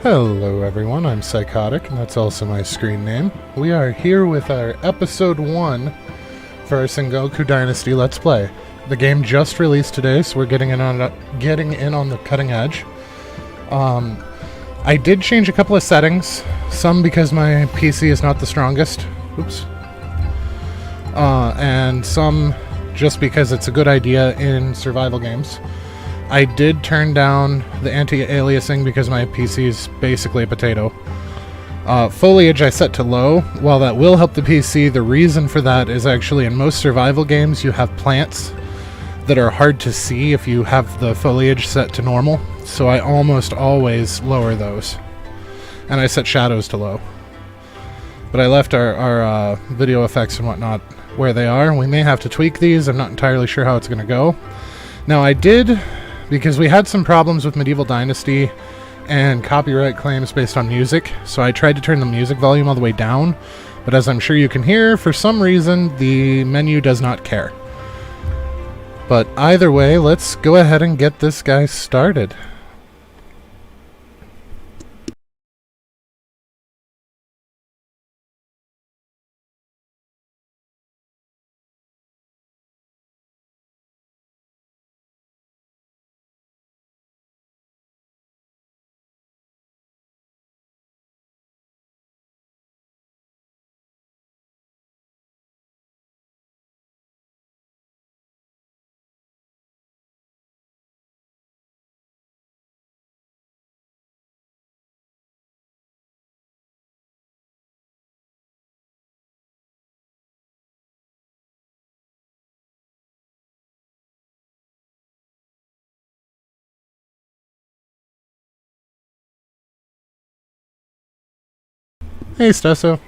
Hello everyone, I'm Psychotic, and that's also my screen name. We are here with our Episode 1 for our Sengoku Dynasty Let's Play. The game just released today, so we're getting in on the cutting edge. I did change a couple of settings, some because my PC is not the strongest, and some just because it's a good idea in survival games. I did turn down the anti-aliasing because my PC is basically a potato. Foliage I set to low. While that will help the PC, the reason for that is actually in most survival games you have plants that are hard to see if you have the foliage set to normal, so I almost always lower those. And I set shadows to low. But I left our video effects and whatnot where they are. We may have to tweak these. I'm not entirely sure how it's going to go. Now I did, because we had some problems with Medieval Dynasty and copyright claims based on music, so I tried to turn the music volume all the way down, but as I'm sure you can hear, for some reason the menu does not care. But either way, let's go ahead and get this guy started. Hey Stesso.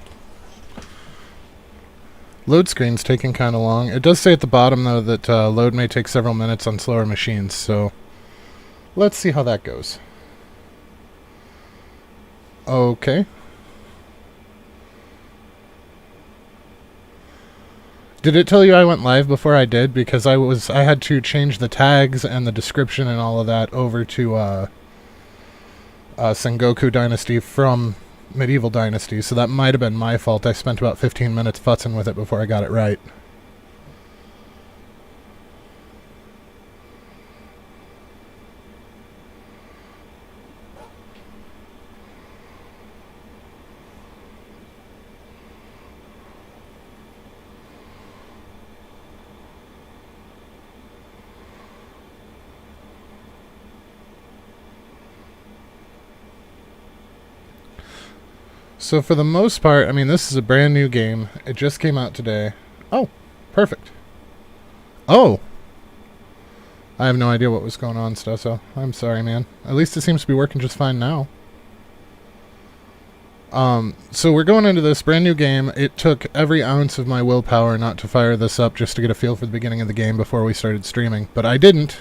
Load screen's taking kind of long. It does say at the bottom though that load may take several minutes on slower machines, so let's see how that goes. Okay. Did it tell you I went live before I did? Because I had to change the tags and the description and all of that over to Sengoku Dynasty from Medieval Dynasty, so that might have been my fault. I spent about 15 minutes futzing with it before I got it right. So for the most part, I mean, this is a brand new game. It just came out today. Oh, perfect. Oh! I have no idea what was going on, Stesso. I'm sorry, man. At least it seems to be working just fine now. So we're going into this brand new game. It took every ounce of my willpower not to fire this up just to get a feel for the beginning of the game before we started streaming. But I didn't.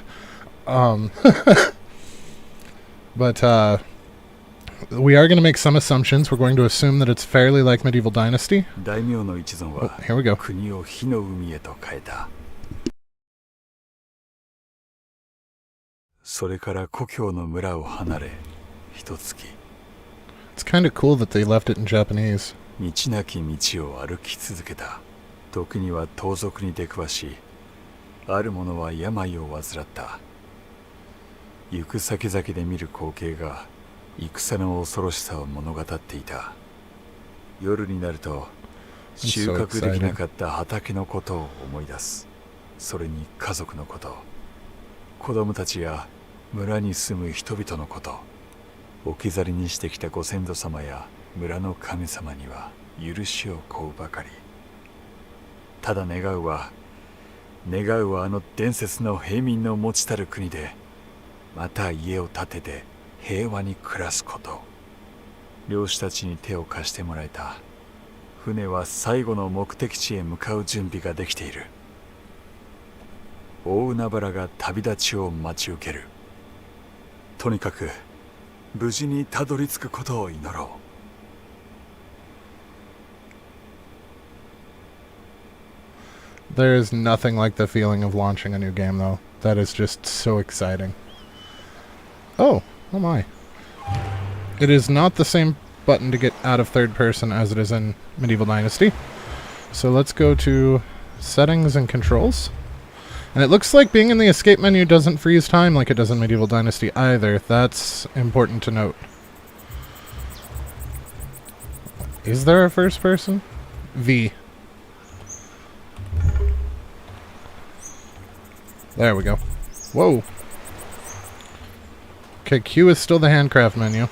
We are going to make some assumptions. We're going to assume that it's fairly like Medieval Dynasty. Oh, here we go. 国を火の海へと変えた。それから故郷の村を離れ、一月。It's kind of cool that they left it in Japanese. 道なき道を歩き続けた。時には盗賊に出くわし、ある者は病を患った。行く先々で見る光景が、戦の恐ろしさを物語っていた。夜になると収穫できなかった畑のことを思い出す。それに家族のこと、子供たちや村に住む人々のこと、置き去りにしてきたご先祖様や村の神様には許しを請うばかり。ただ願うはあの伝説の平民の持ちたる国でまた家を建てて平和に暮らすこと。漁師たちに手を貸してもらえた。船は最後の目的地へ向かう準備ができている。大海原が旅立ちを待ち受ける。とにかく無事にたどり着くことを祈ろう。There is nothing like the feeling of launching a new game, though. That is just so exciting. Oh, oh my. It is not the same button to get out of third person as it is in Medieval Dynasty. So let's go to settings and controls. And it looks like being in the escape menu doesn't freeze time like it does in Medieval Dynasty either. That's important to note. Is there a first person? V. There we go. Whoa. Okay, Q is still the handcraft menu.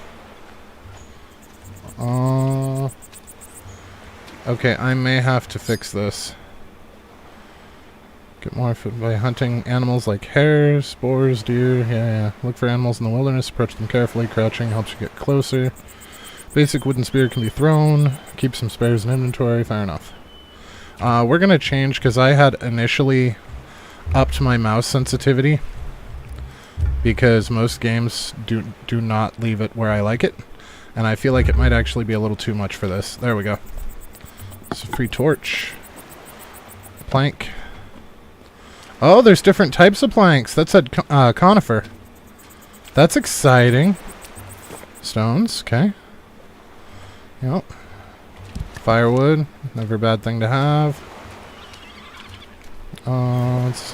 Okay, I may have to fix this. Get more food by hunting animals like hares, boars, deer. Yeah. Look for animals in the wilderness. Approach them carefully. Crouching helps you get closer. Basic wooden spear can be thrown. Keep some spares in inventory. Fair enough. We're going to change because I had initially upped my mouse sensitivity because most games do not leave it where I like it. And I feel like it might actually be a little too much for this. There we go. It's a free torch. Plank. Oh, there's different types of planks. That said conifer. That's exciting. Stones, okay. Yep. Firewood, never a bad thing to have. Let's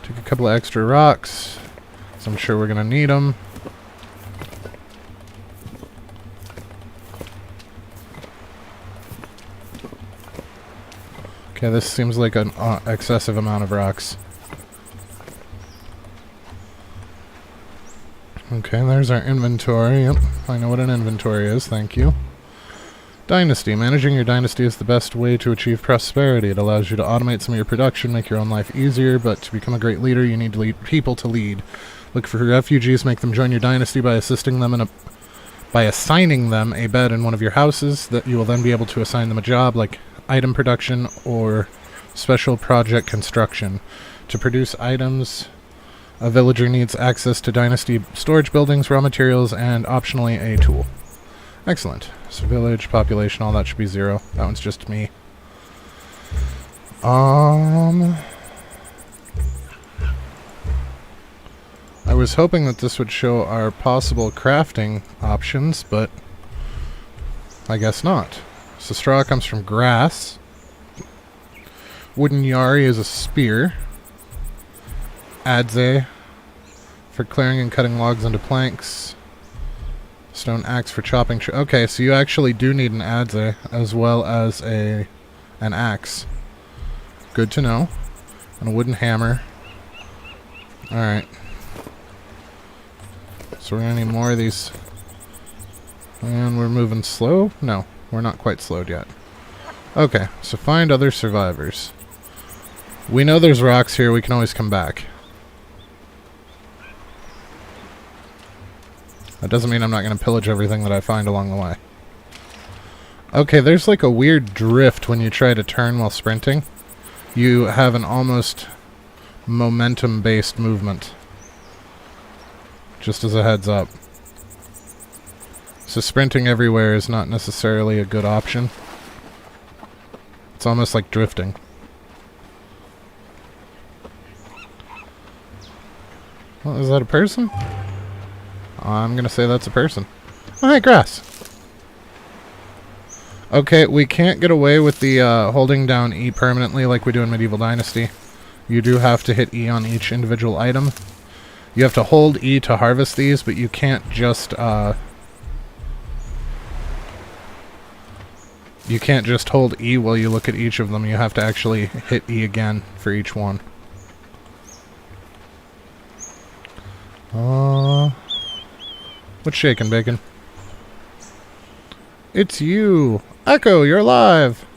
take a couple of extra rocks, so I'm sure we're going to need them. Okay, this seems like an excessive amount of rocks. Okay, there's our inventory. Yep, I know what an inventory is, thank you. Dynasty. Managing your dynasty is the best way to achieve prosperity. It allows you to automate some of your production, make your own life easier, but to become a great leader, you need to lead people to lead. Look for refugees, make them join your dynasty by assisting them by assigning them a bed in one of your houses. That you will then be able to assign them a job like item production or special project construction. To produce items, a villager needs access to dynasty storage buildings, raw materials, and optionally a tool. Excellent. So village, population, all that should be 0. That one's just me. I was hoping that this would show our possible crafting options, but I guess not. So straw comes from grass. Wooden yari is a spear. Adze for clearing and cutting logs into planks. Stone axe for chopping. Okay, so you actually do need an adze as well as an axe. Good to know. And a wooden hammer. Alright. So we're going to need more of these. And we're moving slow? No, we're not quite slowed yet. Okay, so find other survivors. We know there's rocks here, we can always come back. That doesn't mean I'm not going to pillage everything that I find along the way. Okay, there's like a weird drift when you try to turn while sprinting. You have an almost momentum-based movement. Just as a heads up. So sprinting everywhere is not necessarily a good option. It's almost like drifting. Well, is that a person? I'm gonna say that's a person. Oh, hey, grass. Okay, we can't get away with the holding down E permanently like we do in Medieval Dynasty. You do have to hit E on each individual item. You have to hold E to harvest these, but you can't just hold E while you look at each of them. You have to actually hit E again for each one. What's shaking, Bacon? It's you! Echo, you're alive!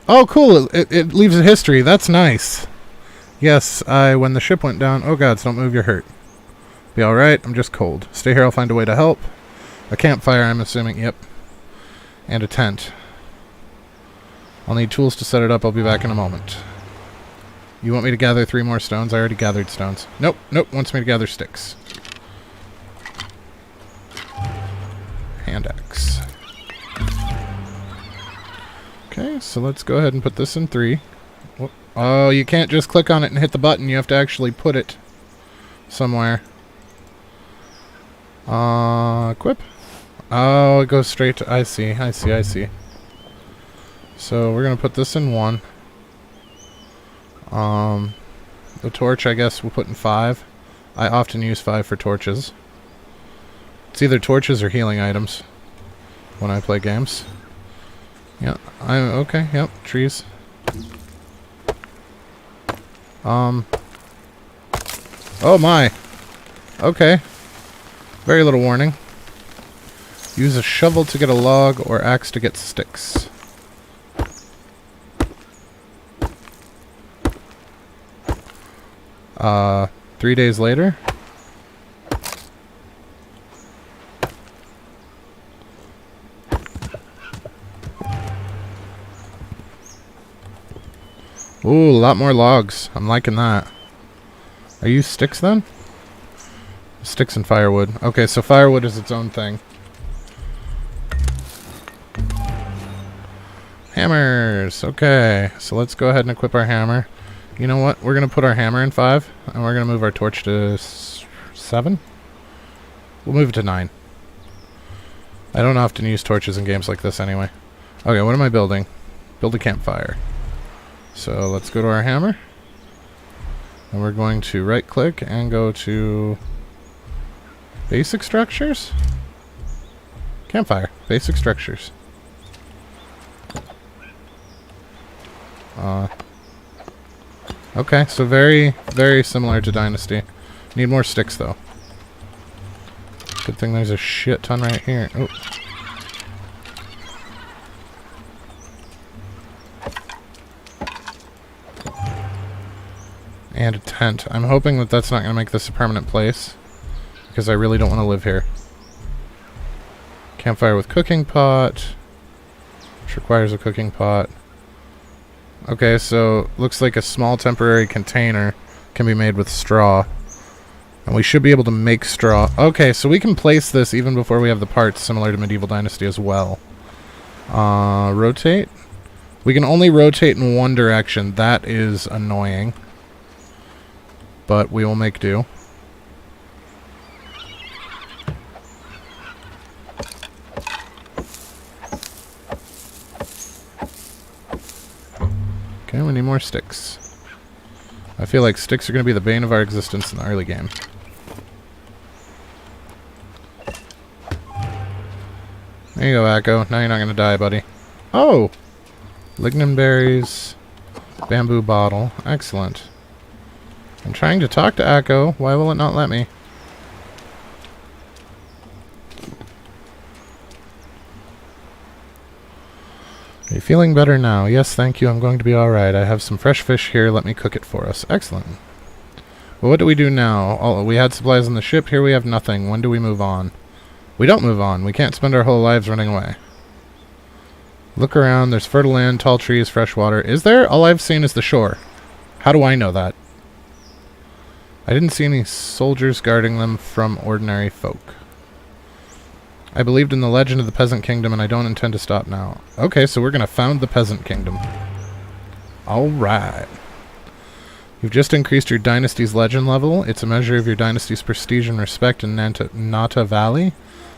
Oh, cool! It leaves a history. That's nice. Yes, when the ship went down... Oh, gods, don't move, you're hurt. Be alright, I'm just cold. Stay here, I'll find a way to help. A campfire, I'm assuming. Yep. And a tent. I'll need tools to set it up. I'll be back in a moment. You want me to gather 3 more stones? I already gathered stones. Nope, wants me to gather sticks. Hand axe. Okay, so let's go ahead and put this in 3. Oh, you can't just click on it and hit the button. You have to actually put it somewhere. Equip? Oh, it goes straight to... I see. So we're gonna put this in 1. The torch, I guess, we'll put in 5. I often use 5 for torches. It's either torches or healing items when I play games. Yeah, okay, yep, trees. Oh my! Okay. Very little warning. Use a shovel to get a log or axe to get sticks. Uh, 3 days later. Ooh, a lot more logs. I'm liking that. Are you sticks then? Sticks and firewood. Okay, so firewood is its own thing. Hammers. Okay, so let's go ahead and equip our hammer. You know what? We're going to put our hammer in 5, and we're going to move our torch to 7. We'll move it to 9. I don't often use torches in games like this anyway. Okay, what am I building? Build a campfire. So let's go to our hammer. And we're going to right click and go to basic structures. Campfire. Basic structures. Okay, so very, very similar to Dynasty. Need more sticks though. Good thing there's a shit ton right here. Oh. And a tent. I'm hoping that that's not going to make this a permanent place, because I really don't want to live here. Campfire with cooking pot, which requires a cooking pot. Okay, so looks like a small temporary container can be made with straw. And we should be able to make straw. Okay, so we can place this even before we have the parts, similar to Medieval Dynasty as well. Rotate. We can only rotate in one direction. That is annoying. But we will make do. Okay, we need more sticks. I feel like sticks are going to be the bane of our existence in the early game. There you go, Akko. Now you're not going to die, buddy. Oh! Lignin berries. Bamboo bottle. Excellent. I'm trying to talk to Akko. Why will it not let me? Are you feeling better now? Yes, thank you. I'm going to be alright. I have some fresh fish here. Let me cook it for us. Excellent. Well, what do we do now? Oh, we had supplies on the ship. Here we have nothing. When do we move on? We don't move on. We can't spend our whole lives running away. Look around. There's fertile land, tall trees, fresh water. Is there? All I've seen is the shore. How do I know that? I didn't see any soldiers guarding them from ordinary folk. I believed in the legend of the Peasant Kingdom, and I don't intend to stop now. Okay, so we're going to found the Peasant Kingdom. Alright. You've just increased your dynasty's legend level. It's a measure of your dynasty's prestige and respect in Nata Valley.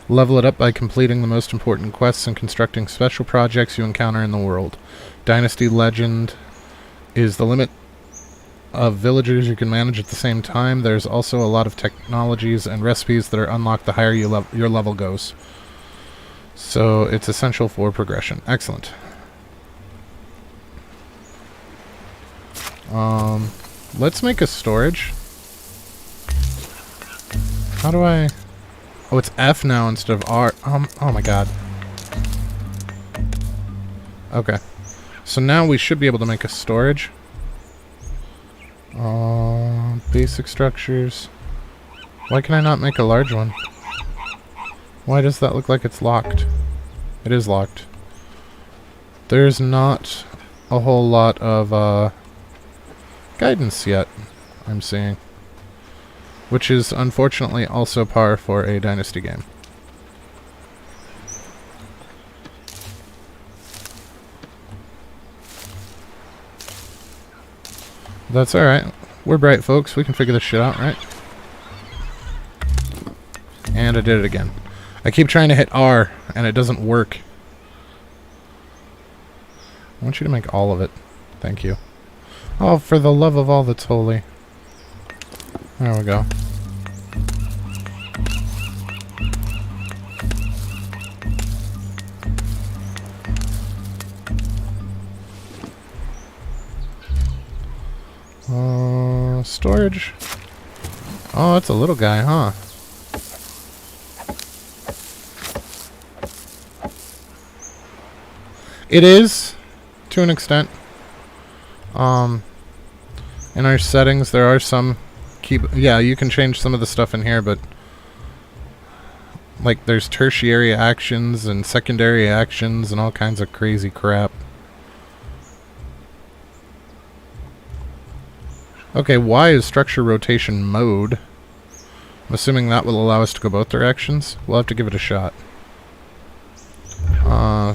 Level it up by completing the most important quests and constructing special projects you encounter in the world. Dynasty legend is the limit of villagers you can manage at the same time. There's also a lot of technologies and recipes that are unlocked the higher your level goes. So it's essential for progression. Excellent. Let's make a storage. How do I... Oh, it's F now instead of R. Oh my god. Okay. So now we should be able to make a storage. Basic structures. Why can I not make a large one? Why does that look like it's locked? It is locked. There's not a whole lot of guidance yet, I'm seeing. Which is unfortunately also par for a Dynasty game. That's alright. We're bright folks. We can figure this shit out, right? And And I did it again. I keep trying to hit R, and it doesn't work. I want you to make all of it. Thank you. Oh, for the love of all that's holy. There we go. Storage. Oh, it's a little guy, huh? It is, to an extent. In our settings, there are some yeah, you can change some of the stuff in here, but like there's tertiary actions and secondary actions and all kinds of crazy crap. Okay, Y is structure rotation mode. I'm assuming that will allow us to go both directions. We'll have to give it a shot.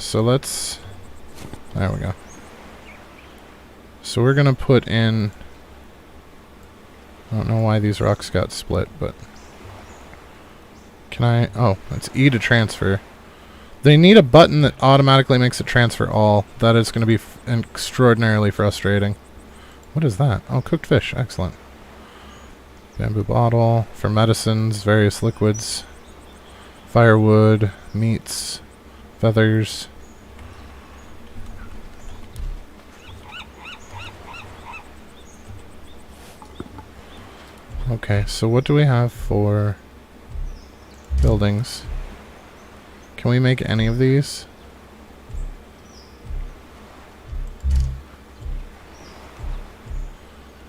So let's... There we go. So we're going to put in... I don't know why these rocks got split, but... Can I... Oh, that's E to transfer. They need a button that automatically makes it transfer all. That is going to be extraordinarily frustrating. What is that? Oh, cooked fish. Excellent. Bamboo bottle for medicines, various liquids, firewood, meats, feathers. Okay, so what do we have for buildings? Can we make any of these?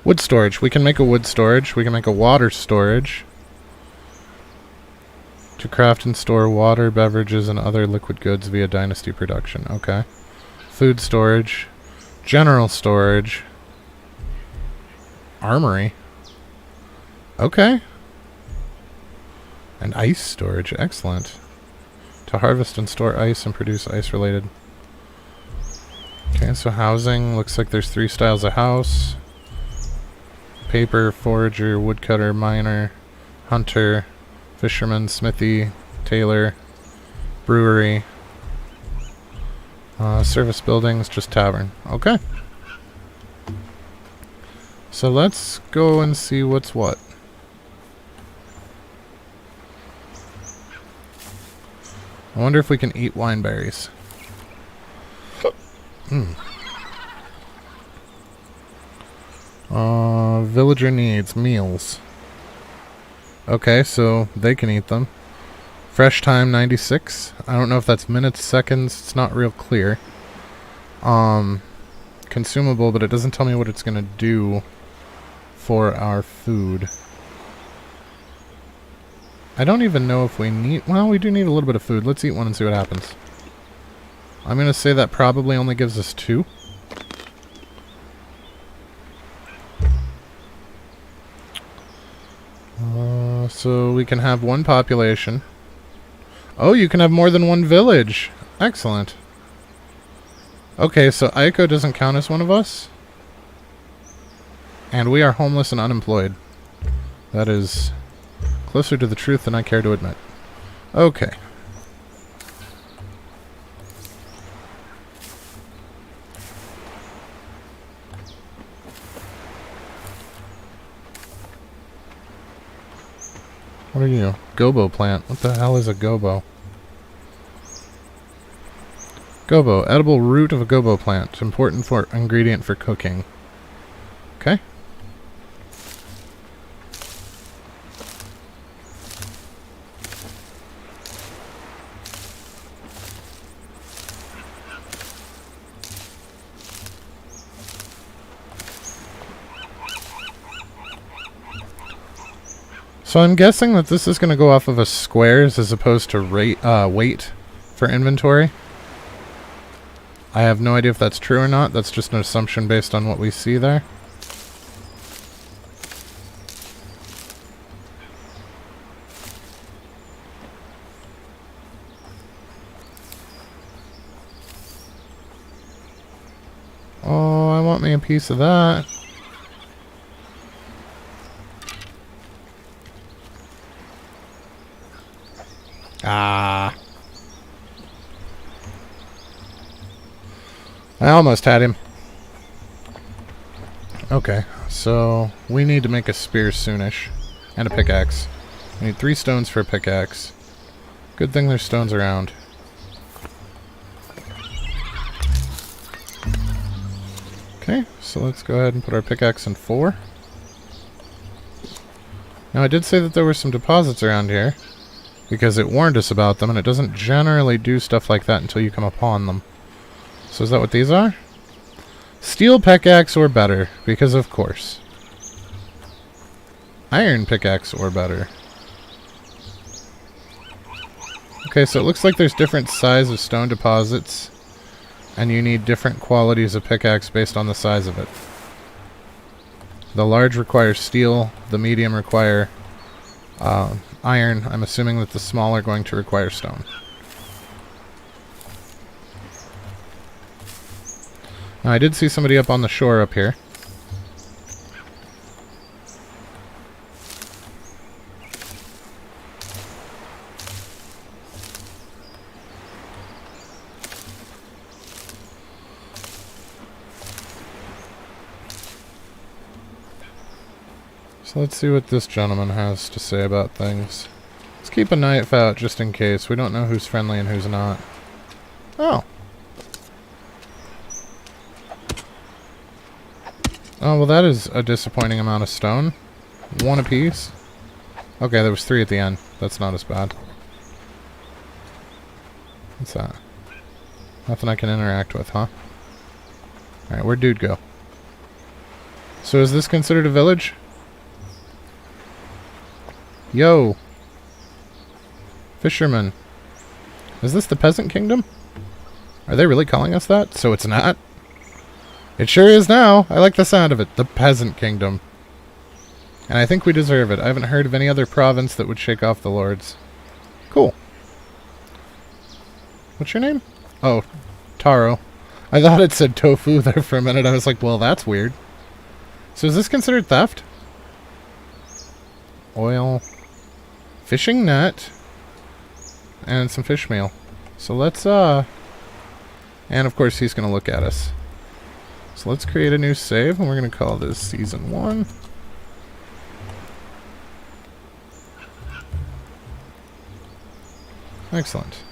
Wood storage. We can make a wood storage. We can make a water storage. To craft and store water, beverages, and other liquid goods via dynasty production. Okay. Food storage. General storage. Armory. Okay. And ice storage. Excellent. To harvest and store ice and produce ice-related. Okay, so housing. Looks like there's 3 styles of house. Paper, forager, woodcutter, miner, hunter, fisherman, smithy, tailor, brewery, service buildings, just tavern. Okay. So let's go and see what's what. I wonder if we can eat wineberries. Villager needs meals. Okay, so they can eat them. Fresh time 96. I don't know if that's minutes, seconds. It's not real clear. Consumable, but it doesn't tell me what it's going to do for our food. I don't even know if we need... Well, we do need a little bit of food. Let's eat one and see what happens. I'm going to say that probably only gives us 2. So we can have 1 population. Oh, you can have more than 1 village. Excellent. Okay, so Aiko doesn't count as one of us. And we are homeless and unemployed. That is closer to the truth than I care to admit. Okay. What are you? Gobo plant. What the hell is a gobo? Gobo. Edible root of a gobo plant. Important for ingredient for cooking. Okay. So I'm guessing that this is going to go off of a squares as opposed to weight for inventory. I have no idea if that's true or not. That's just an assumption based on what we see there. Oh, I want me a piece of that. Ah. I almost had him. Okay, so we need to make a spear soonish. And a pickaxe. We need 3 stones for a pickaxe. Good thing there's stones around. Okay, so let's go ahead and put our pickaxe in 4. Now I did say that there were some deposits around here, because it warned us about them, and it doesn't generally do stuff like that until you come upon them. So is that what these are? Steel pickaxe or better, because of course. Iron pickaxe or better. Okay, so it looks like there's different size of stone deposits, and you need different qualities of pickaxe based on the size of it. The large require steel, the medium require iron. I'm assuming that the small are going to require stone. Now, I did see somebody up on the shore up here. So let's see what this gentleman has to say about things. Let's keep a knife out just in case. We don't know who's friendly and who's not. Oh. Oh, well that is a disappointing amount of stone. 1 apiece. Okay, there was 3 at the end. That's not as bad. What's that? Nothing I can interact with, huh? Alright, where'd dude go? So is this considered a village? Yo! Fisherman. Is this the peasant kingdom? Are they really calling us that? So it's not? It sure is now! I like the sound of it. The peasant kingdom. And I think we deserve it. I haven't heard of any other province that would shake off the lords. Cool. What's your name? Oh, Taro. I thought it said tofu there for a minute. I was like, well, that's weird. So is this considered theft? Oil. Fishing net. And some fish meal. So let's, and of course he's going to look at us. So let's create a new save, and we're going to call this Season 1. Excellent.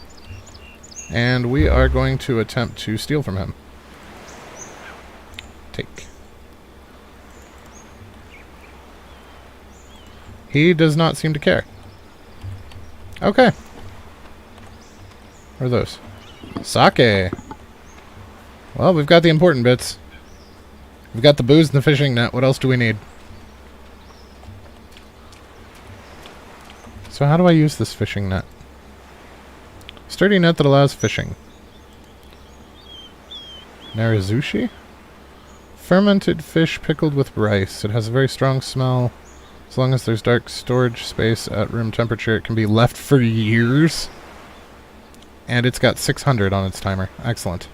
And we are going to attempt to steal from him. Take. He does not seem to care. Okay. What are those? Sake. Well, we've got the important bits. We've got the booze and the fishing net. What else do we need? So how do I use this fishing net? Sturdy net that allows fishing. Narizushi? Fermented fish pickled with rice. It has a very strong smell. As long as there's dark storage space at room temperature, it can be left for years. And it's got 600 on its timer. Excellent.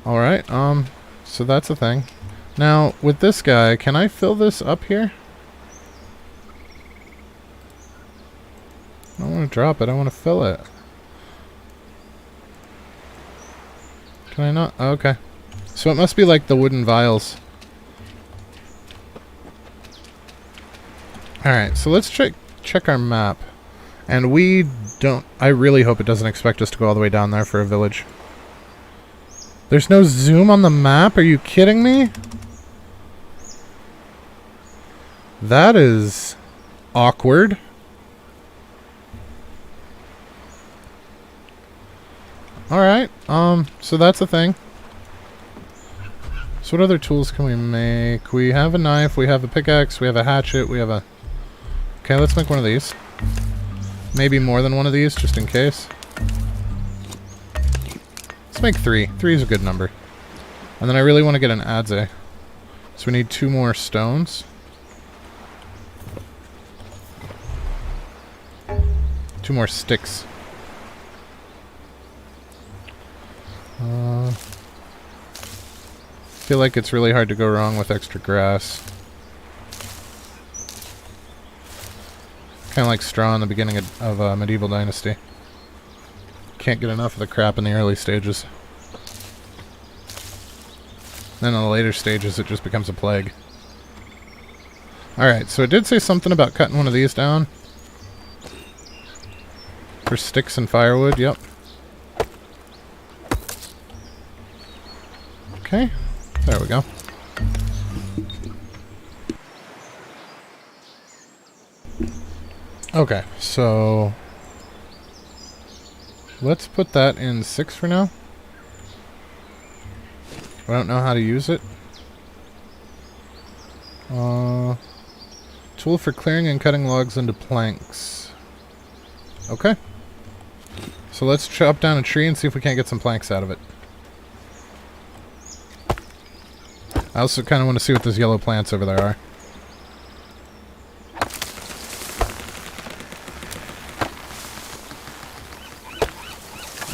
Alright, so that's a thing. Now, with this guy, can I fill this up here? I don't want to drop it, I want to fill it. Can I not? Oh, okay. So it must be like the wooden vials. Alright, so let's check our map. And we don't... I really hope it doesn't expect us to go all the way down there for a village. There's no zoom on the map? Are you kidding me? That is awkward. Alright, so that's a thing. So what other tools can we make? We have a knife, we have a pickaxe, we have a hatchet, we have a... Okay, let's make one of these. Maybe more than one of these, just in case. Let's make 3. 3 is a good number. And then I really want to get an adze. So we need 2 more stones. 2 more sticks. I feel like it's really hard to go wrong with extra grass. Kind of like straw in the beginning of Medieval Dynasty. Can't get enough of the crap in the early stages. Then in the later stages, it just becomes a plague. Alright, so it did say something about cutting one of these down. For sticks and firewood, yep. Okay, there we go. Okay, so let's put that in 6 for now. I don't know how to use it. Tool for clearing and cutting logs into planks. Okay. So let's chop down a tree and see if we can't get some planks out of it. I also kind of want to see what those yellow plants over there are.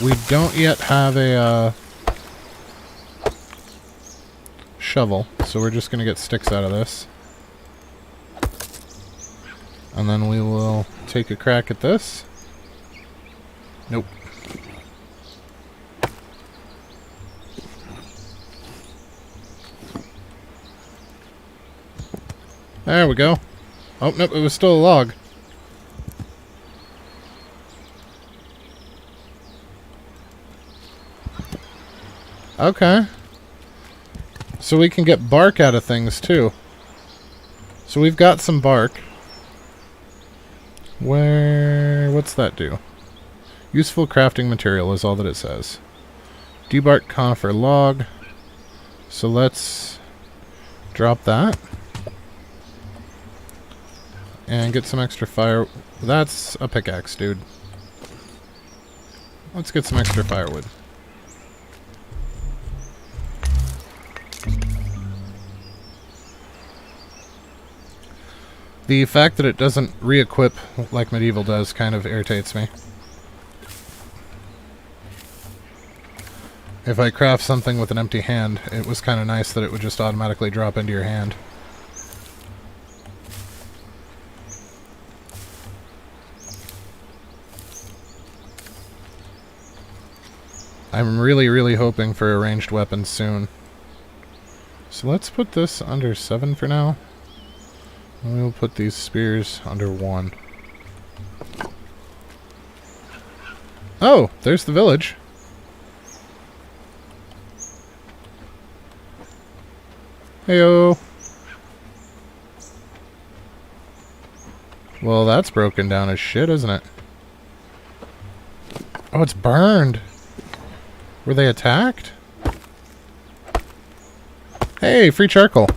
We don't yet have a shovel, so we're just going to get sticks out of this. And then we will take a crack at this. Nope. There we go. Oh, nope, it was still a log. Okay. So we can get bark out of things, too. So we've got some bark. What's that do? Useful crafting material is all that it says. Debark conifer log. So let's drop that. And get some extra fire. That's a pickaxe, dude. Let's get some extra firewood. The fact that it doesn't re-equip like Medieval does kind of irritates me. If I craft something with an empty hand, it was kind of nice that it would just automatically drop into your hand. I'm really, really hoping for a ranged weapon soon. So let's put this under 7 for now. And we'll put these spears under 1. Oh, there's the village. Heyo. Well, that's broken down as shit, isn't it? Oh, it's burned. Were they attacked? Hey, free charcoal.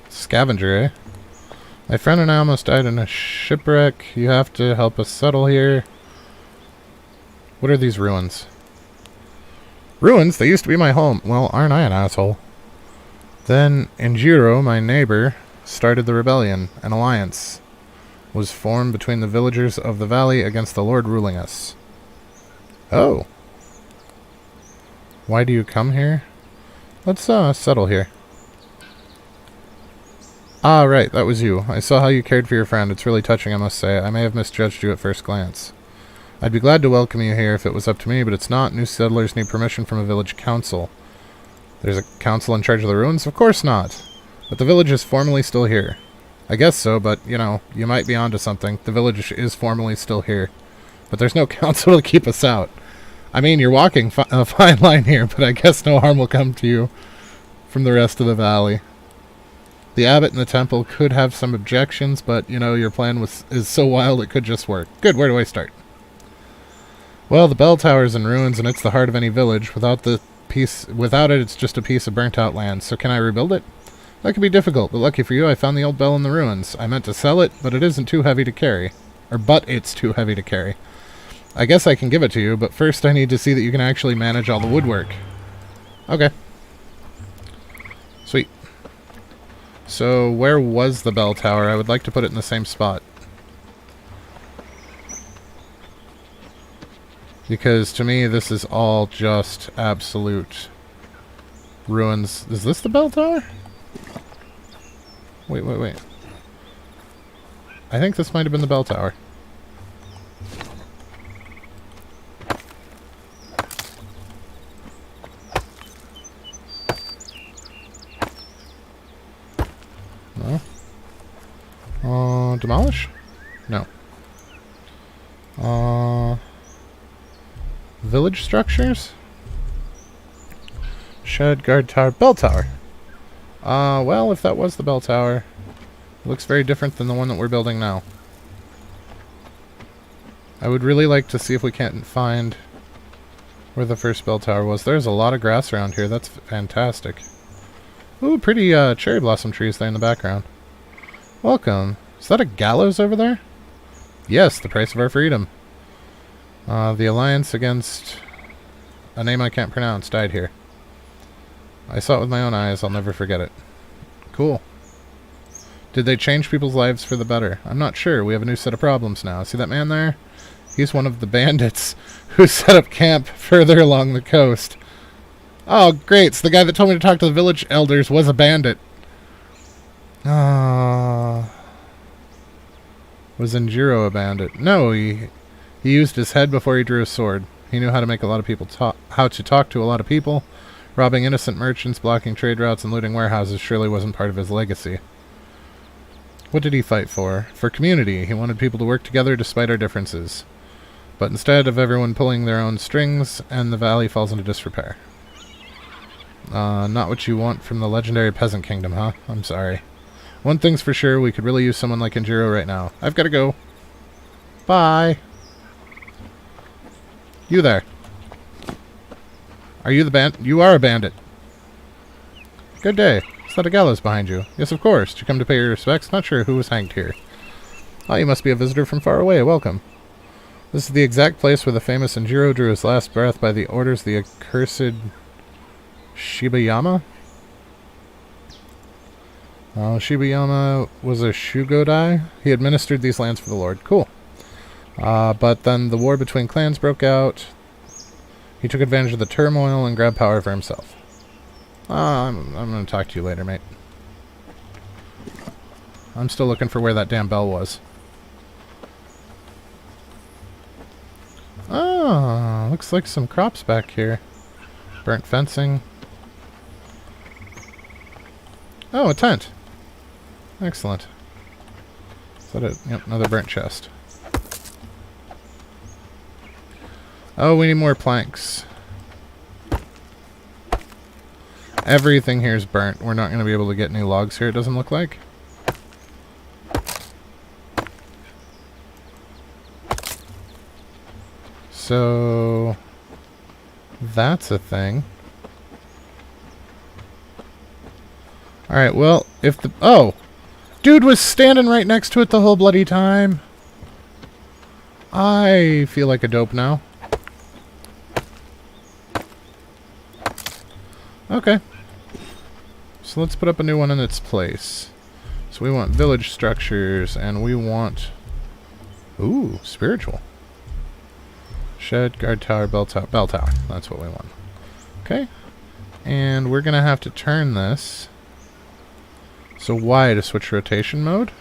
Scavenger, eh? My friend and I almost died in a shipwreck. You have to help us settle here. What are these ruins? Ruins? They used to be my home. Well, aren't I an asshole? Then Injiro, my neighbor, started the rebellion. An alliance was formed between the villagers of the valley against the lord ruling us. Oh. Why do you come here? Let's settle here. Ah, right, that was you. I saw how you cared for your friend. It's really touching, I must say. I may have misjudged you at first glance. I'd be glad to welcome you here if it was up to me, but it's not. New settlers need permission from a village council. There's a council in charge of the ruins? Of course not. But the village is formally still here. I guess so, but, you know, you might be onto something. The village is formally still here. But there's no council to keep us out. I mean, you're walking a fine line here, but I guess no harm will come to you from the rest of the valley. The abbot in the temple could have some objections, but, you know, your plan is so wild it could just work. Good, where do I start? Well, the bell tower's in ruins, and it's the heart of any village. Without it, it's just a piece of burnt-out land. So can I rebuild it? That could be difficult, but lucky for you, I found the old bell in the ruins. I meant to sell it, but it isn't too heavy to carry. But it's too heavy to carry. I guess I can give it to you, but first I need to see that you can actually manage all the woodwork. Okay. Sweet. So, where was the bell tower? I would like to put it in the same spot. Because to me, this is all just absolute ruins. Is this the bell tower? Wait, wait, wait. I think this might have been the bell tower. No. Demolish? No. Village structures? Shed, guard tower, bell tower. Well, if that was the bell tower, it looks very different than the one that we're building now. I would really like to see if we can't find where the first bell tower was. There's a lot of grass around here. That's fantastic. Ooh, pretty cherry blossom trees there in the background. Welcome. Is that a gallows over there? Yes, the price of our freedom. The alliance against a name I can't pronounce died here. I saw it with my own eyes. I'll never forget it. Cool. Did they change people's lives for the better? I'm not sure. We have a new set of problems now. See that man there? He's one of the bandits who set up camp further along the coast. Oh, great. So the guy that told me to talk to the village elders was a bandit. Was Injiro a bandit? No, he used his head before he drew his sword. He knew how to make a lot of people how to talk to a lot of people. Robbing innocent merchants, blocking trade routes, and looting warehouses surely wasn't part of his legacy. What did he fight for? For community. He wanted people to work together despite our differences. But instead of everyone pulling their own strings, and the valley falls into disrepair. Not what you want from the legendary peasant kingdom, huh? I'm sorry. One thing's for sure, we could really use someone like Injiro right now. I've got to go. Bye. You there. Are you the bandit? You are a bandit. Good day. Is that a gallows behind you? Yes, of course. Did you come to pay your respects? Not sure who was hanged here. Ah, you must be a visitor from far away. Welcome. This is the exact place where the famous Injiro drew his last breath by the orders of the accursed Shibayama? Shibayama was a Shugodai. He administered these lands for the Lord. Cool. But then the war between clans broke out. He took advantage of the turmoil and grabbed power for himself. I'm going to talk to you later, mate. I'm still looking for where that damn bell was. Oh, looks like some crops back here. Burnt fencing. Oh, a tent. Excellent. Is that it? Yep, another burnt chest. Oh, we need more planks. Everything here is burnt. We're not going to be able to get any logs here, it doesn't look like. So that's a thing. Alright, well, if the... Oh! Dude was standing right next to it the whole bloody time. I feel like a dope now. Okay. So let's put up a new one in its place. So we want village structures, and we want... Ooh, spiritual. Shed, guard tower, bell tower. Bell tower. That's what we want. Okay. And we're going to have to turn this. So Y to switch rotation mode.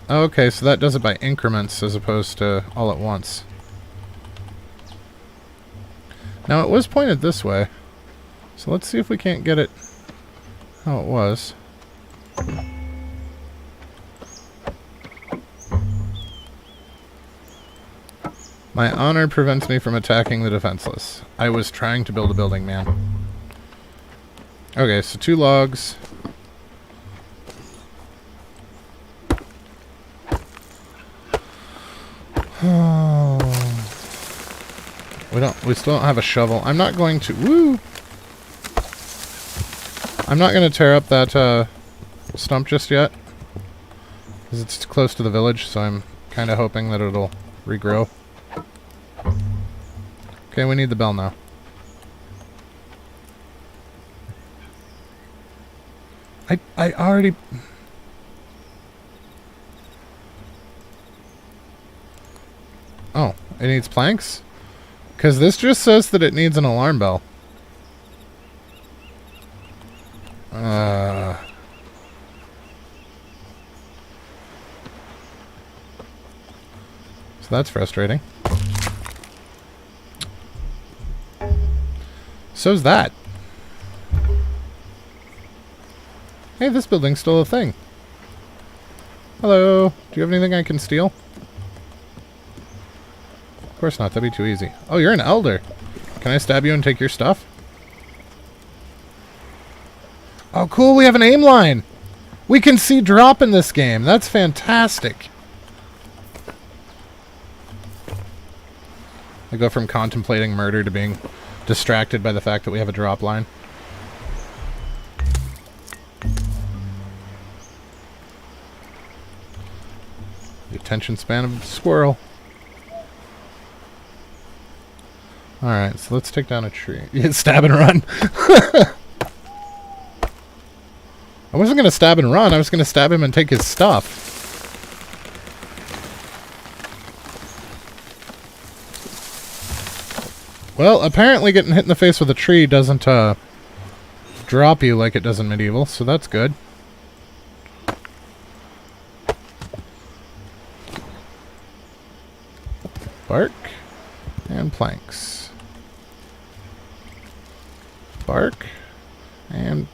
Okay, so that does it by increments as opposed to all at once. Now it was pointed this way. So let's see if we can't get it how it was. My honor prevents me from attacking the defenseless. I was trying to build a building, man. Okay, so 2 logs. We still don't have a shovel. I'm not going to... Woo! I'm not going to tear up that stump just yet. Because it's close to the village, so I'm kind of hoping that it'll regrow. Okay, we need the bell now. I already... Oh, it needs planks? Because this just says that it needs an alarm bell. So that's frustrating. So's that. Hey, this building's still a thing. Hello. Do you have anything I can steal? Of course not. That'd be too easy. Oh, you're an elder. Can I stab you and take your stuff? Oh, cool. We have an aim line. We can see drop in this game. That's fantastic. I go from contemplating murder to being distracted by the fact that we have a drop line. The attention span of a squirrel. Alright, so let's take down a tree. Stab and run. I wasn't going to stab and run. I was going to stab him and take his stuff. Well, apparently getting hit in the face with a tree doesn't drop you like it does in Medieval, so that's good. Bark and planks. Bark and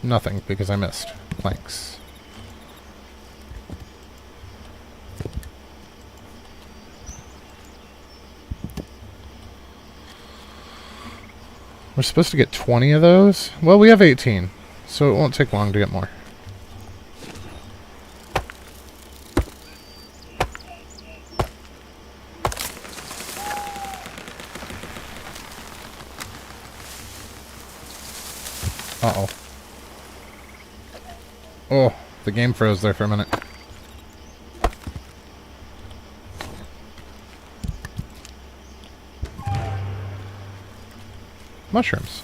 nothing because I missed. Planks. We're supposed to get 20 of those? Well, we have 18, so it won't take long to get more. Uh-oh. Oh, the game froze there for a minute. Mushrooms.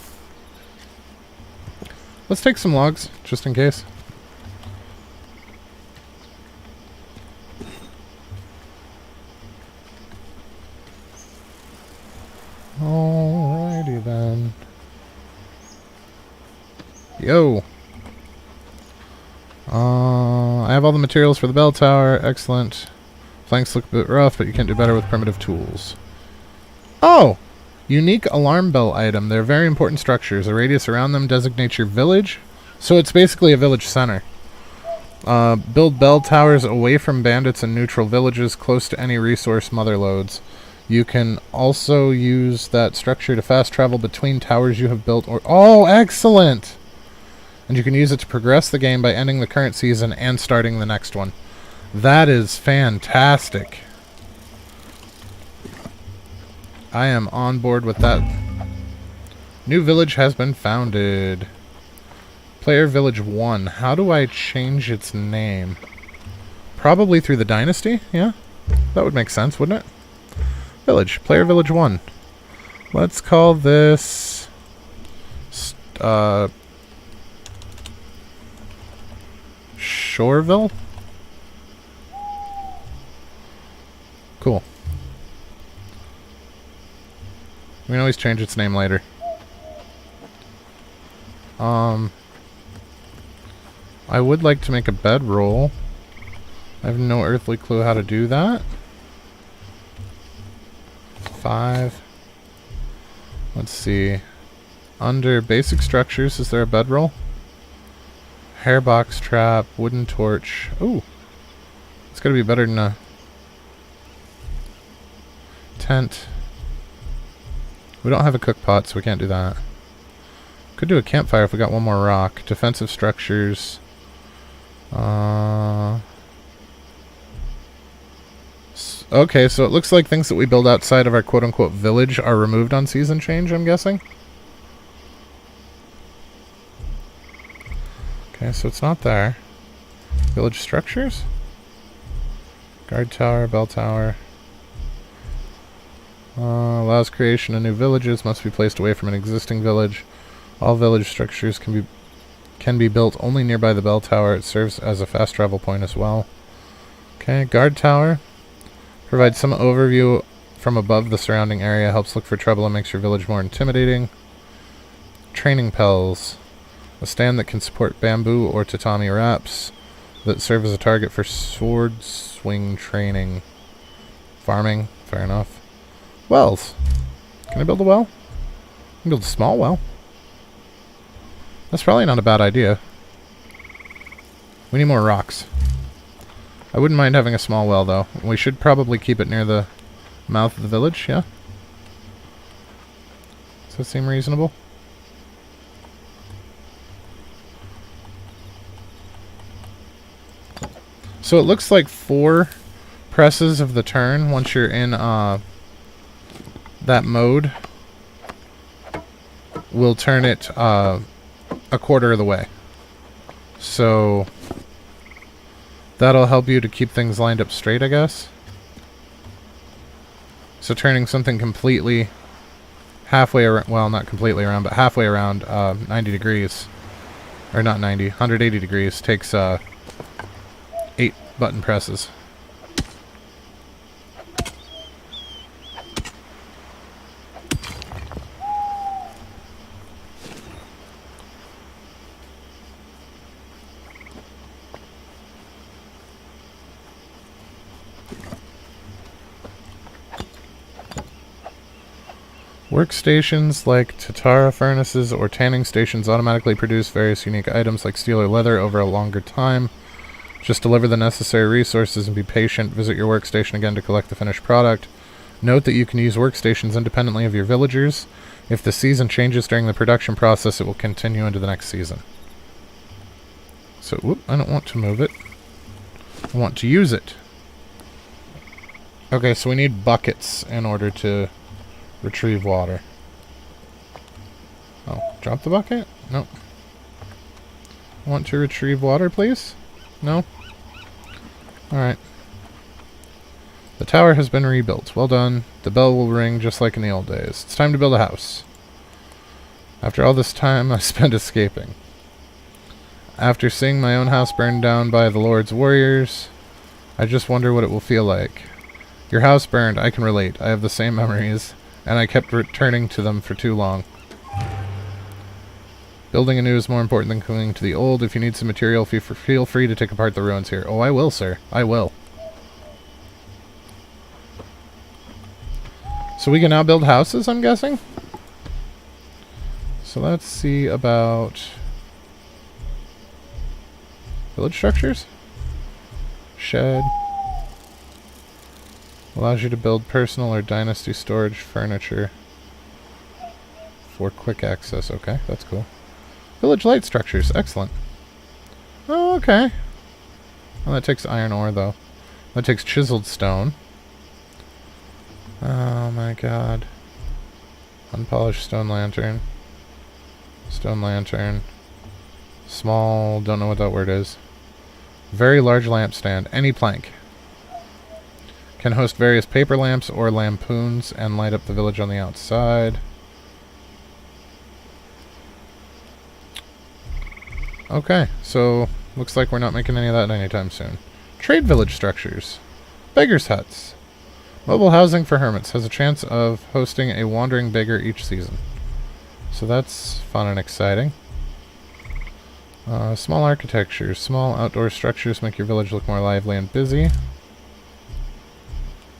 Let's take some logs, just in case. Alrighty then. Yo! I have all the materials for the bell tower. Excellent. Flanks look a bit rough, but you can do better with primitive tools. Oh! Unique alarm bell item. They're very important structures. A radius around them designates your village. So it's basically a village center. Build bell towers away from bandits and neutral villages close to any resource mother loads. You can also use that structure to fast travel between towers you have built or... Oh, excellent! And you can use it to progress the game by ending the current season and starting the next one. That is fantastic. I am on board with that. New village has been founded. Player Village 1. How do I change its name? Probably through the Dynasty? Yeah? That would make sense, wouldn't it? Village. Player Village 1. Let's call this... Shoreville? Cool. We can always change its name later. I would like to make a bedroll. I have no earthly clue how to do that. 5. Let's see. Under basic structures, is there a bedroll? Hairbox trap, wooden torch. Ooh. It's gotta be better than a tent. We don't have a cook pot, so we can't do that. Could do a campfire if we got one more rock. Defensive structures. Okay, so it looks like things that we build outside of our quote-unquote village are removed on season change, I'm guessing? Okay, so it's not there. Village structures? Guard tower, bell tower. Allows creation of new villages, must be placed away from an existing village. All village structures can Can be built only nearby the bell tower. It serves as a fast travel point as well. Okay, guard tower. Provides some overview from above the surrounding area. Helps look for trouble and makes your village more intimidating. Training pels. A stand that can support bamboo or tatami wraps that serve as a target for sword swing training. Farming. Fair enough. Wells. Can I build a well? I can build a small well. That's probably not a bad idea. We need more rocks. I wouldn't mind having a small well, though. We should probably keep it near the mouth of the village, yeah? Does that seem reasonable? So it looks like 4 presses of the turn once you're in that mode will turn it a quarter of the way. So that'll help you to keep things lined up straight, I guess. So turning something completely halfway around, well, not completely around, but halfway around 90 degrees, or not 90, 180 degrees takes 8 button presses. Workstations like Tatara furnaces or tanning stations automatically produce various unique items like steel or leather over a longer time. Just deliver the necessary resources and be patient. Visit your workstation again to collect the finished product. Note that you can use workstations independently of your villagers. If the season changes during the production process, it will continue into the next season. So, whoop, I don't want to move it. I want to use it. Okay, so we need buckets in order to retrieve water. Oh, drop the bucket? No. Want to retrieve water, please? No? Alright. The tower has been rebuilt. Well done. The bell will ring just like in the old days. It's time to build a house. After all this time I spent escaping. After seeing my own house burned down by the Lord's warriors, I just wonder what it will feel like. Your house burned. I can relate. I have the same memories, and I kept returning to them for too long. Building anew is more important than clinging to the old. If you need some material, feel free to take apart the ruins here. Oh, I will, sir. I will. So we can now build houses, I'm guessing? So let's see about village structures. Shed. Allows you to build personal or dynasty storage furniture for quick access. Okay, that's cool. Village light structures. Excellent. Oh, okay. Well, that takes iron ore, though. That takes chiseled stone. Oh, my God. Unpolished stone lantern. Stone lantern. Small, don't know what that word is. Very large lampstand. Any plank. Can host various paper lamps or lampoons and light up the village on the outside. Okay, so looks like we're not making any of that anytime soon. Trade village structures. Beggars' huts. Mobile housing for hermits has a chance of hosting a wandering beggar each season. So that's fun and exciting. Small architecture. Small outdoor structures make your village look more lively and busy.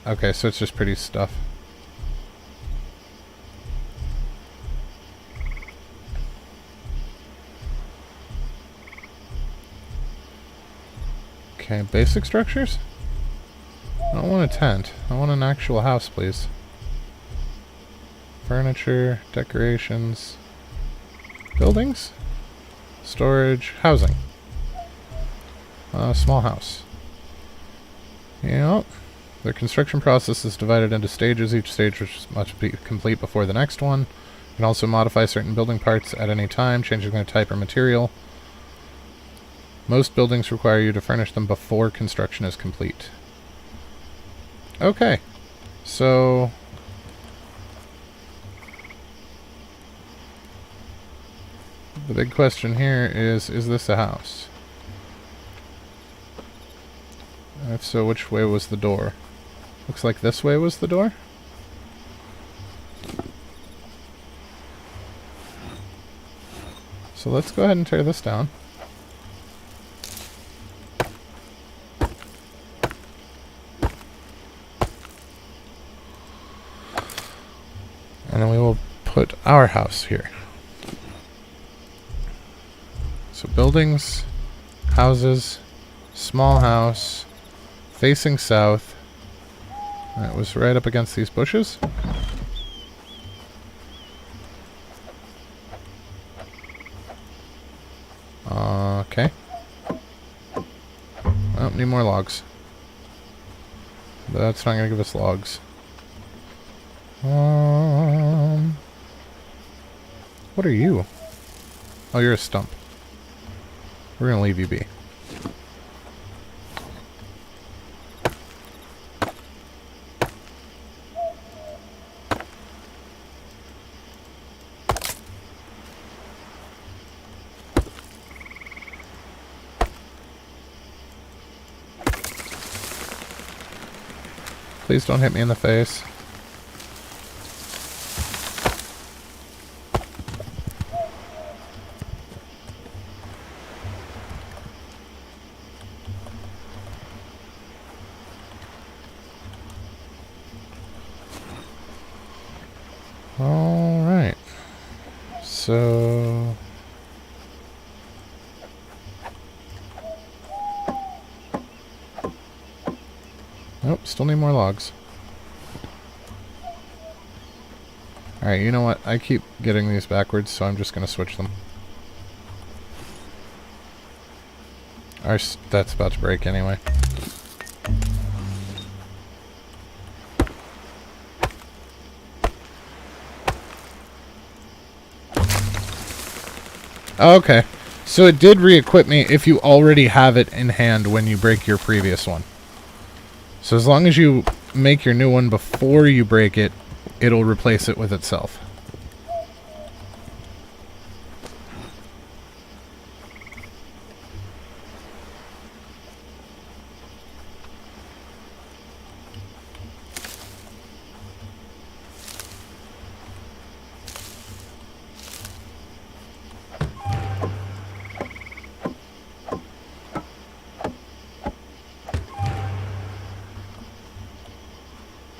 Okay, so it's just pretty stuff. Okay, basic structures? I don't want a tent. I want an actual house, please. Furniture, decorations, buildings, storage, housing. Small house. Yep. The construction process is divided into stages. Each stage must be complete before the next one. You can also modify certain building parts at any time, changing their type or material. Most buildings require you to furnish them before construction is complete. Okay. So The big question here is this a house? If so, which way was the door? Looks like this way was the door? So let's go ahead and tear this down. And then we will put our house here. So buildings, houses, small house, facing south. That was right up against these bushes. Okay. Oh, need more logs. But that's not going to give us logs. What are you? Oh, you're a stump. We're going to leave you be. Please don't hit me in the face. Alright. So... Nope, still need more logs. Alright, you know what? I keep getting these backwards, so I'm just going to switch them. That's about to break anyway. Okay, so it did re-equip me if you already have it in hand when you break your previous one. So as long as you make your new one before you break it, it'll replace it with itself.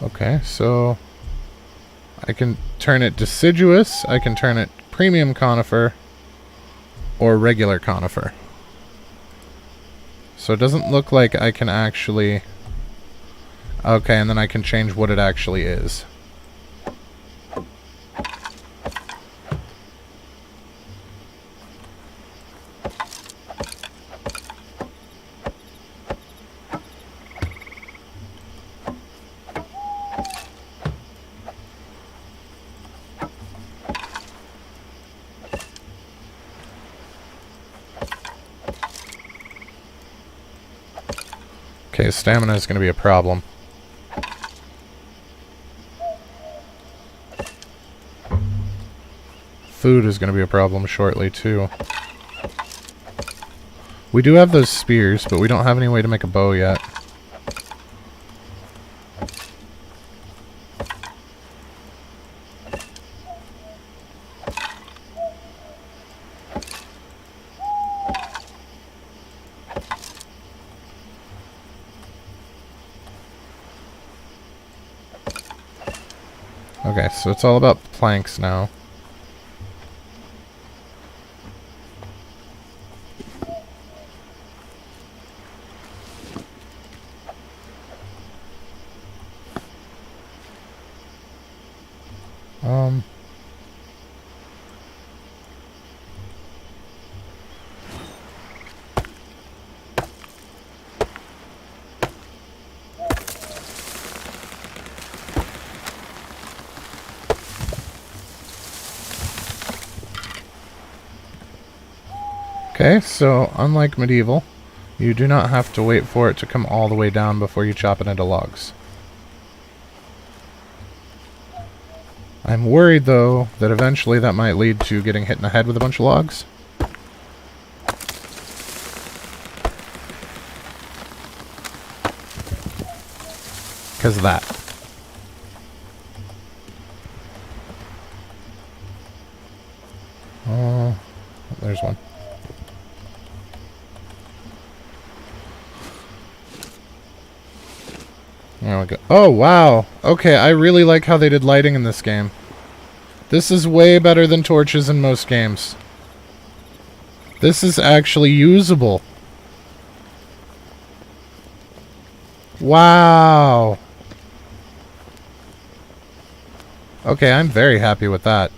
Okay, so I can turn it deciduous, I can turn it premium conifer, or regular conifer. So it doesn't look like I can actually... Okay, and then I can change what it actually is. Okay, stamina is going to be a problem. Food is going to be a problem shortly, too. We do have those spears, but we don't have any way to make a bow yet. Okay, so it's all about planks now. Okay, so unlike Medieval, you do not have to wait for it to come all the way down before you chop it into logs. I'm worried, though, that eventually that might lead to getting hit in the head with a bunch of logs. because of that. Oh, there's one. There we go. Oh, wow. Okay, I really like how they did lighting in this game. This is way better than torches in most games. This is actually usable. Wow. Okay, I'm very happy with that.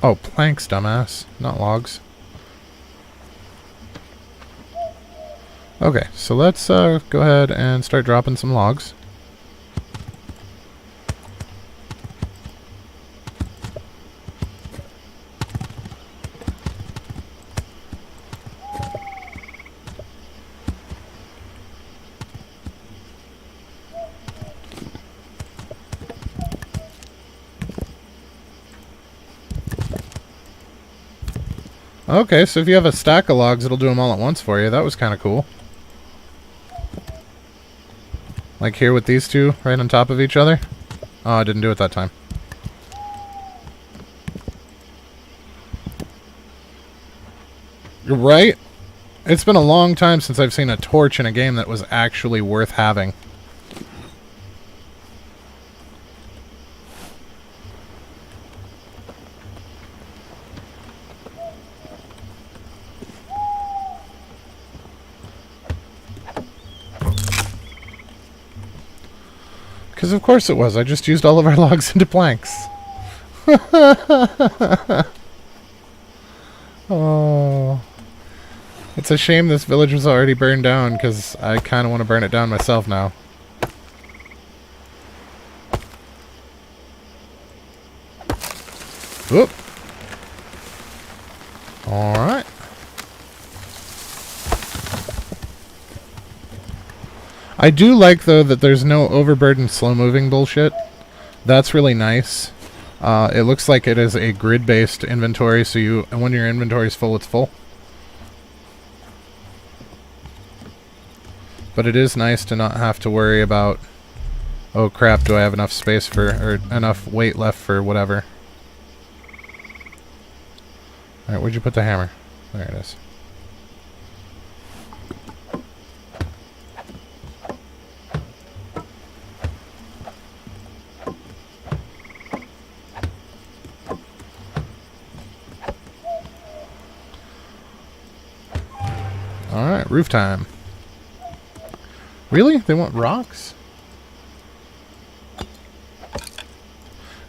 Oh, planks, dumbass. Not logs. Okay, so let's go ahead and start dropping some logs. Okay, so if you have a stack of logs, it'll do them all at once for you. That was kind of cool. Like here with these two right on top of each other. Oh, I didn't do it that time. You're right. It's been a long time since I've seen a torch in a game that was actually worth having. Because of course it was. I just used all of our logs into planks. Oh. It's a shame this village was already burned down, because I kind of want to burn it down myself now. Whoop. Alright. I do like, though, that there's no overburdened slow-moving bullshit. That's really nice. It looks like it is a grid-based inventory, so when your inventory is full, it's full. But it is nice to not have to worry about, oh crap, do I have enough space for, or enough weight left for whatever. Alright, where'd you put the hammer? There it is. Alright, roof time. Really? They want rocks?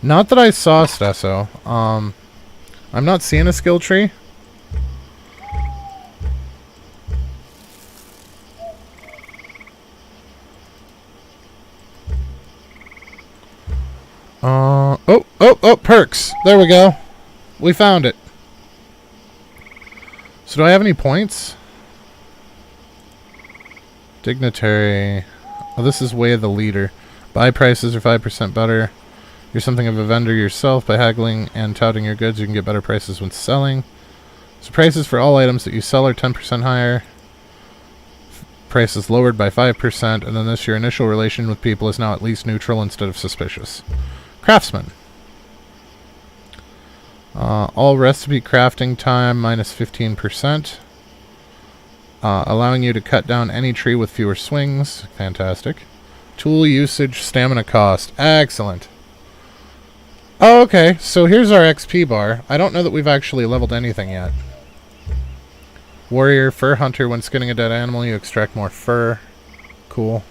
Not that I saw, Stesso. I'm not seeing a skill tree. Oh, perks! There we go. We found it. So do I have any points? Dignitary. Oh, this is Way of the Leader. Buy prices are 5% better. You're something of a vendor yourself. By haggling and touting your goods, you can get better prices when selling. So prices for all items that you sell are 10% higher. Prices lowered by 5%. And then this, your initial relation with people is now at least neutral instead of suspicious. Craftsman. All recipe crafting time minus 15%. Allowing you to cut down any tree with fewer swings. Fantastic. Tool usage, stamina cost. Excellent. Oh, okay. So here's our XP bar. I don't know that we've actually leveled anything yet. Warrior, fur hunter. When skinning a dead animal, you extract more fur. Cool.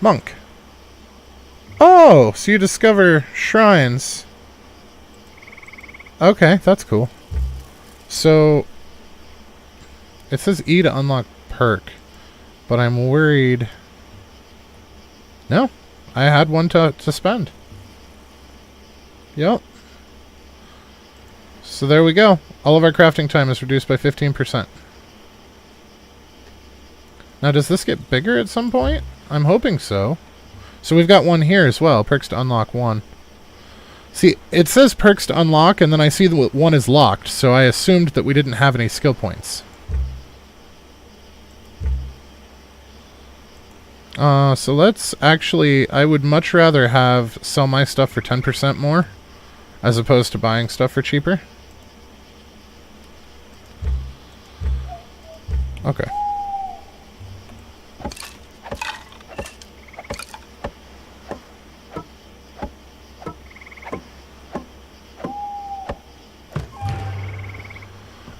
Monk. Oh, so you discover shrines. Okay, that's cool. So it says E to unlock perk, but I'm worried. No, I had one to spend. Yep. So there we go. All of our crafting time is reduced by 15%. Now, does this get bigger at some point? I'm hoping so. So we've got one here as well. Perks to unlock one. See, it says perks to unlock, and then I see that one is locked, so I assumed that we didn't have any skill points. So let's actually... I would much rather sell my stuff for 10% more, as opposed to buying stuff for cheaper. Okay.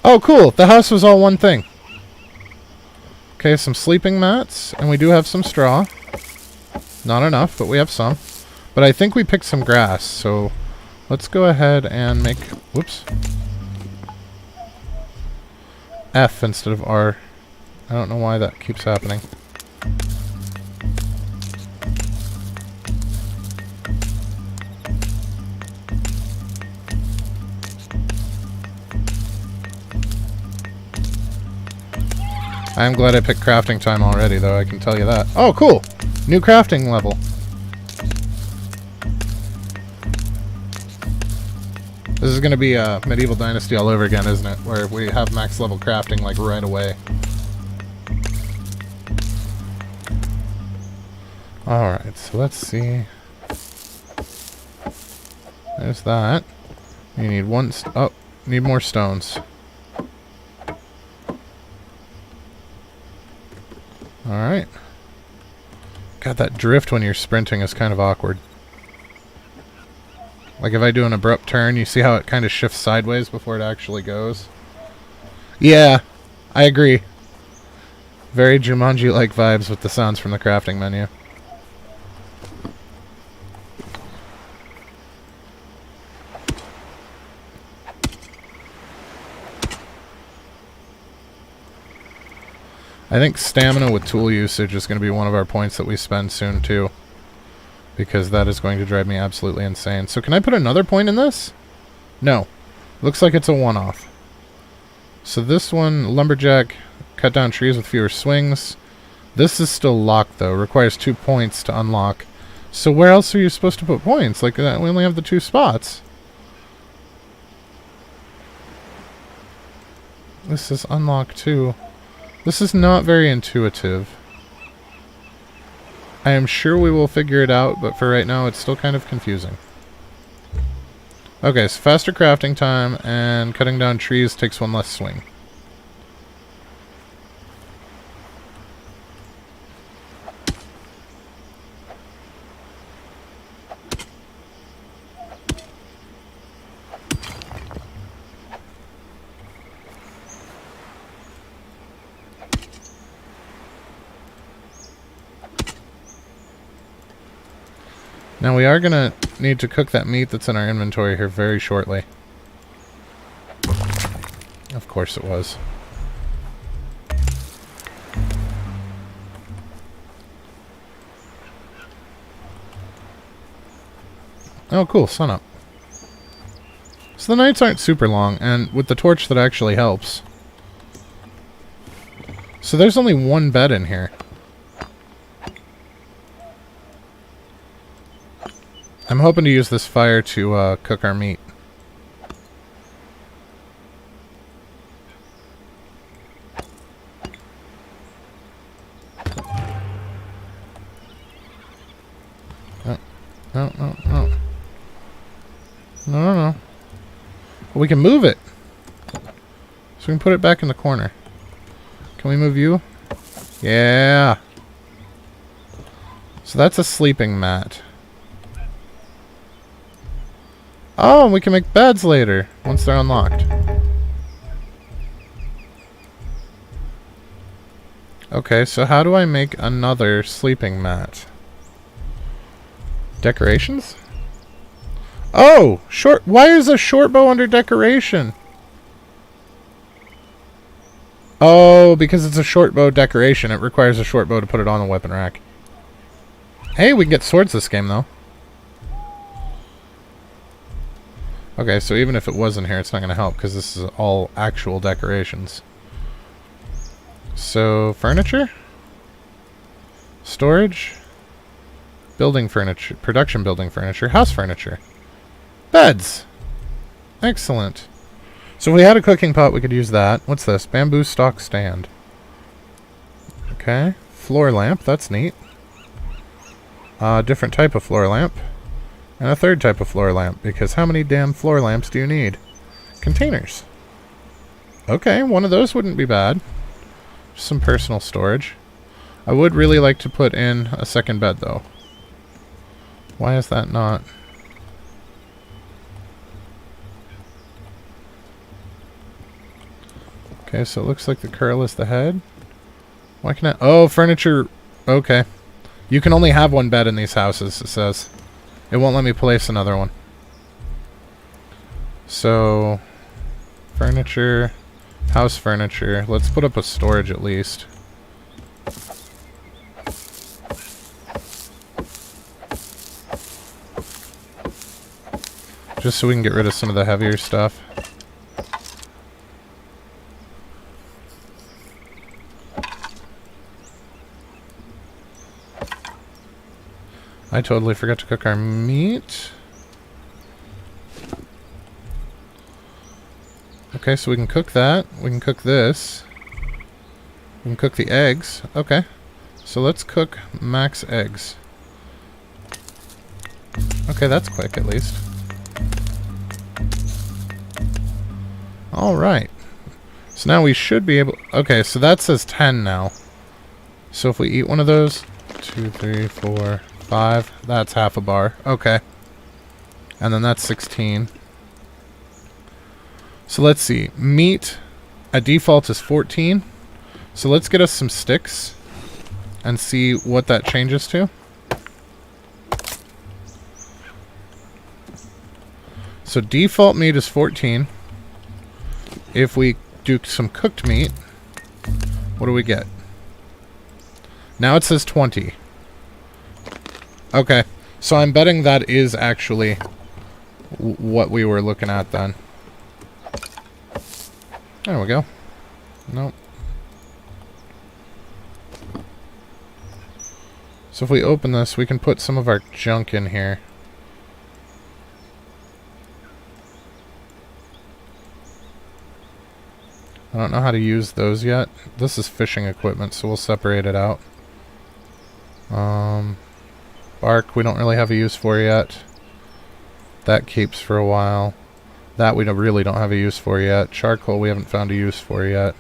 Oh, cool! The house was all one thing. Okay, some sleeping mats, and we do have some straw. Not enough, but we have some. But I think we picked some grass, so let's go ahead and make... Whoops. F instead of R. I don't know why that keeps happening. I'm glad I picked crafting time already, though, I can tell you that. Oh, cool! New crafting level. This is going to be Medieval Dynasty all over again, isn't it? Where we have max level crafting, like, right away. Alright, so let's see. There's that. You need one... Oh, need more stones. Alright. God, that drift when you're sprinting is kind of awkward. Like if I do an abrupt turn, you see how it kind of shifts sideways before it actually goes? Yeah, I agree. Very Jumanji-like vibes with the sounds from the crafting menu. I think stamina with tool usage is going to be one of our points that we spend soon, too. Because that is going to drive me absolutely insane. So can I put another point in this? No. Looks like it's a one-off. So this one, Lumberjack, cut down trees with fewer swings. This is still locked, though. Requires 2 points to unlock. So where else are you supposed to put points? Like, we only have the 2 spots. This is unlocked, too. This is not very intuitive. I am sure we will figure it out, but for right now it's still kind of confusing. Okay, so faster crafting time, and cutting down trees takes 1 less swing. Now we are going to need to cook that meat that's in our inventory here very shortly. Of course it was. Oh cool, sun up. So the nights aren't super long, and with the torch that actually helps. So there's only 1 bed in here. I'm hoping to use this fire to cook our meat. Oh, no, no, no. No, no, no. Well, we can move it. So we can put it back in the corner. Can we move you? Yeah. So that's a sleeping mat. Oh, and we can make beds later, once they're unlocked. Okay, so how do I make another sleeping mat? Decorations? Oh! Why is a short bow under decoration? Oh, because it's a short bow decoration. It requires a short bow to put it on the weapon rack. Hey, we can get swords this game, though. Okay, so even if it wasn't here, it's not going to help, because this is all actual decorations. So, furniture? Storage? Building furniture. Production building furniture. House furniture. Beds! Excellent. So if we had a cooking pot, we could use that. What's this? Bamboo stock stand. Okay. Floor lamp. That's neat. Different type of floor lamp. And a third type of floor lamp, because how many damn floor lamps do you need? Containers. Okay, one of those wouldn't be bad. Just some personal storage. I would really like to put in a second bed, though. Why is that not? Okay, so it looks like the curl is the head. Why can I... Oh, furniture... Okay. You can only have one bed in these houses, it says. It won't let me place another one. So... Furniture... House furniture. Let's put up a storage at least. Just so we can get rid of some of the heavier stuff. I totally forgot to cook our meat. Okay, so we can cook that. We can cook this. We can cook the eggs. Okay. So let's cook max eggs. Okay, that's quick at least. Alright. So now we should be able... Okay, so that says 10 now. So if we eat one of those... 2, 3, 4, 5. That's half a bar. Okay. And then that's 16. So let's see. Meat at default is 14. So let's get us some sticks and see what that changes to. So default meat is 14. If we do some cooked meat, what do we get? Now it says 20. Okay. So I'm betting that is actually what we were looking at then. There we go. Nope. So if we open this, we can put some of our junk in here. I don't know how to use those yet. This is fishing equipment, so we'll separate it out. Bark, we don't really have a use for yet. That keeps for a while. That we really don't have a use for yet. Charcoal we haven't found a use for yet.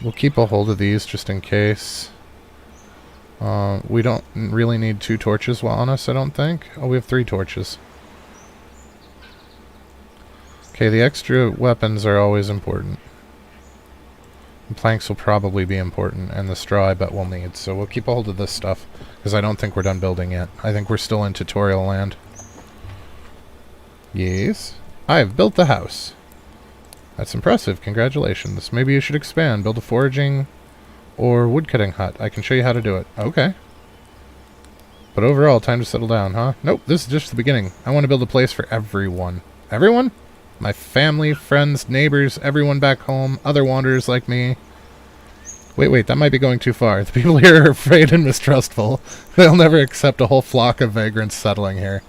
We'll keep a hold of these just in case. We don't really need 2 torches on us, I don't think. Oh, we have 3 torches. Okay, the extra weapons are always important. And planks will probably be important, and the straw I bet we'll need. So we'll keep a hold of this stuff, because I don't think we're done building yet. I think we're still in tutorial land. Yes. I have built the house. That's impressive. Congratulations. Maybe you should expand. Build a foraging or woodcutting hut. I can show you how to do it. Okay. But overall, time to settle down, huh? Nope, this is just the beginning. I want to build a place for everyone. Everyone? My family, friends, neighbors, everyone back home, other wanderers like me. Wait, that might be going too far. The people here are afraid and mistrustful. They'll never accept a whole flock of vagrants settling here.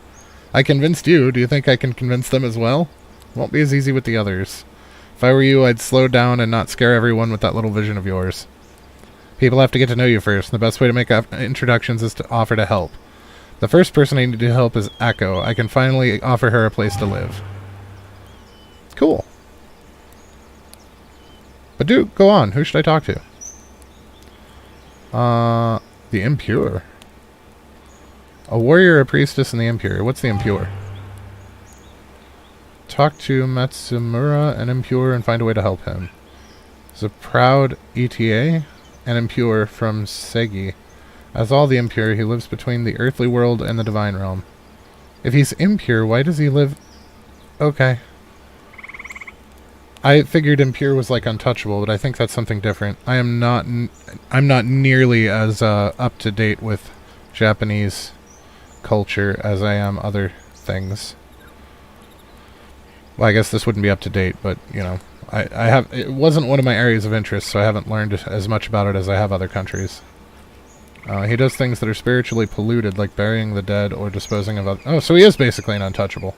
I convinced you. Do you think I can convince them as well? Won't be as easy with the others. If I were you, I'd slow down and not scare everyone with that little vision of yours. People have to get to know you first, and the best way to make introductions is to offer to help. The first person I need to help is Echo. I can finally offer her a place to live. Cool. But go on. Who should I talk to? The Impure. A warrior, a priestess, and the Impure. What's the Impure? Talk to Matsumura, an Impure, and find a way to help him. There's a proud ETA, an Impure from Segi. As all the Impure, he lives between the earthly world and the divine realm. If he's impure, why does he live... Okay. I figured impure was like untouchable, but I think that's something different. I'm not nearly as up to date with Japanese culture as I am other things. Well, I guess this wouldn't be up to date, but you know, it wasn't one of my areas of interest, so I haven't learned as much about it as I have other countries. He does things that are spiritually polluted, like burying the dead or disposing of other... Oh, so he is basically an untouchable.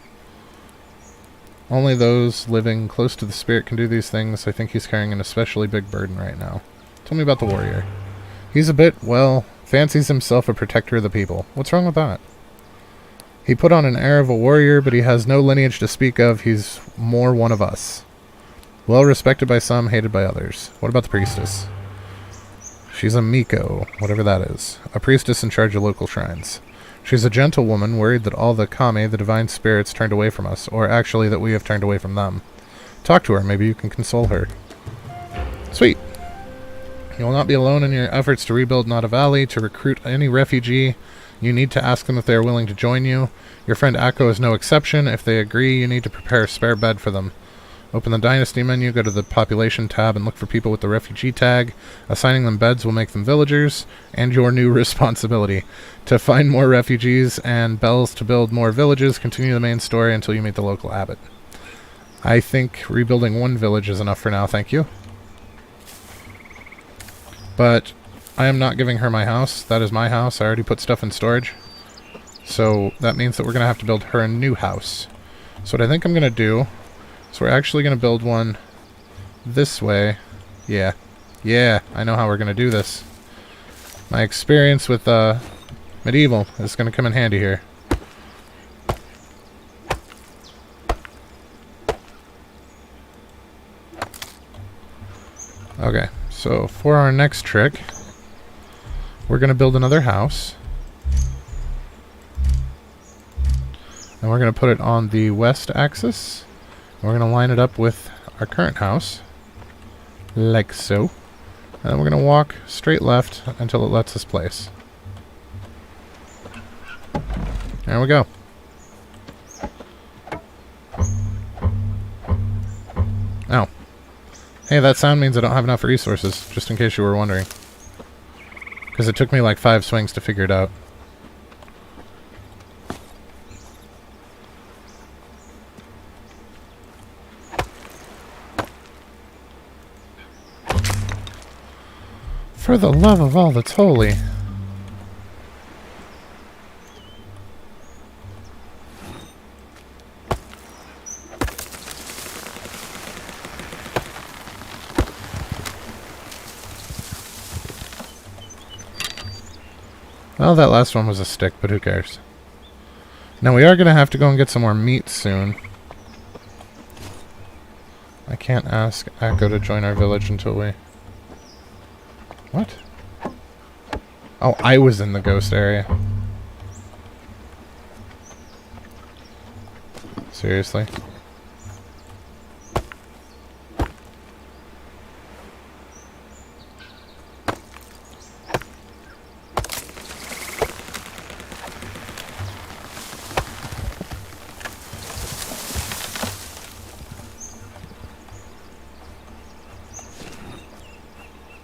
Only those living close to the spirit can do these things. I think he's carrying an especially big burden right now. Tell me about the warrior. He's a bit, well, Fancies himself a protector of the people. What's wrong with that? He put on an air of a warrior, but he has no lineage to speak of. He's more one of us. Well respected by some, hated by others. What about the priestess? She's a Miko, whatever that is. A priestess in charge of local shrines. She's a gentle woman, worried that all the kami, the divine spirits, turned away from us, or actually that we have turned away from them. Talk to her, maybe you can console her. Sweet. You will not be alone in your efforts to rebuild Nada Valley. To recruit any refugee, you need to ask them if they are willing to join you. Your friend Akko is no exception. If they agree, you need to prepare a spare bed for them. Open the Dynasty menu, go to the Population tab, and look for people with the refugee tag. Assigning them beds will make them villagers, and your new responsibility. To find more refugees and bells to build more villages, continue the main story until you meet the local abbot. I think rebuilding one village is enough for now, thank you. But I am not giving her my house. That is my house. I already put stuff in storage. So that means that we're going to have to build her a new house. So what I think I'm going to do... So we're actually going to build one this way. Yeah, I know how we're going to do this. My experience with Medieval is going to come in handy here. Okay, so for our next trick, we're going to build another house. And we're going to put it on the west axis. We're going to line it up with our current house, like so. And then we're going to walk straight left until it lets us place. There we go. Oh. Hey, that sound means I don't have enough resources, just in case you were wondering. Because it took me like 5 swings to figure it out. For the love of all that's holy. Well, that last one was a stick, but who cares? Now we are going to have to go and get some more meat soon. I can't ask Akko to join our village until we... What? Oh, I was in the ghost area. Seriously?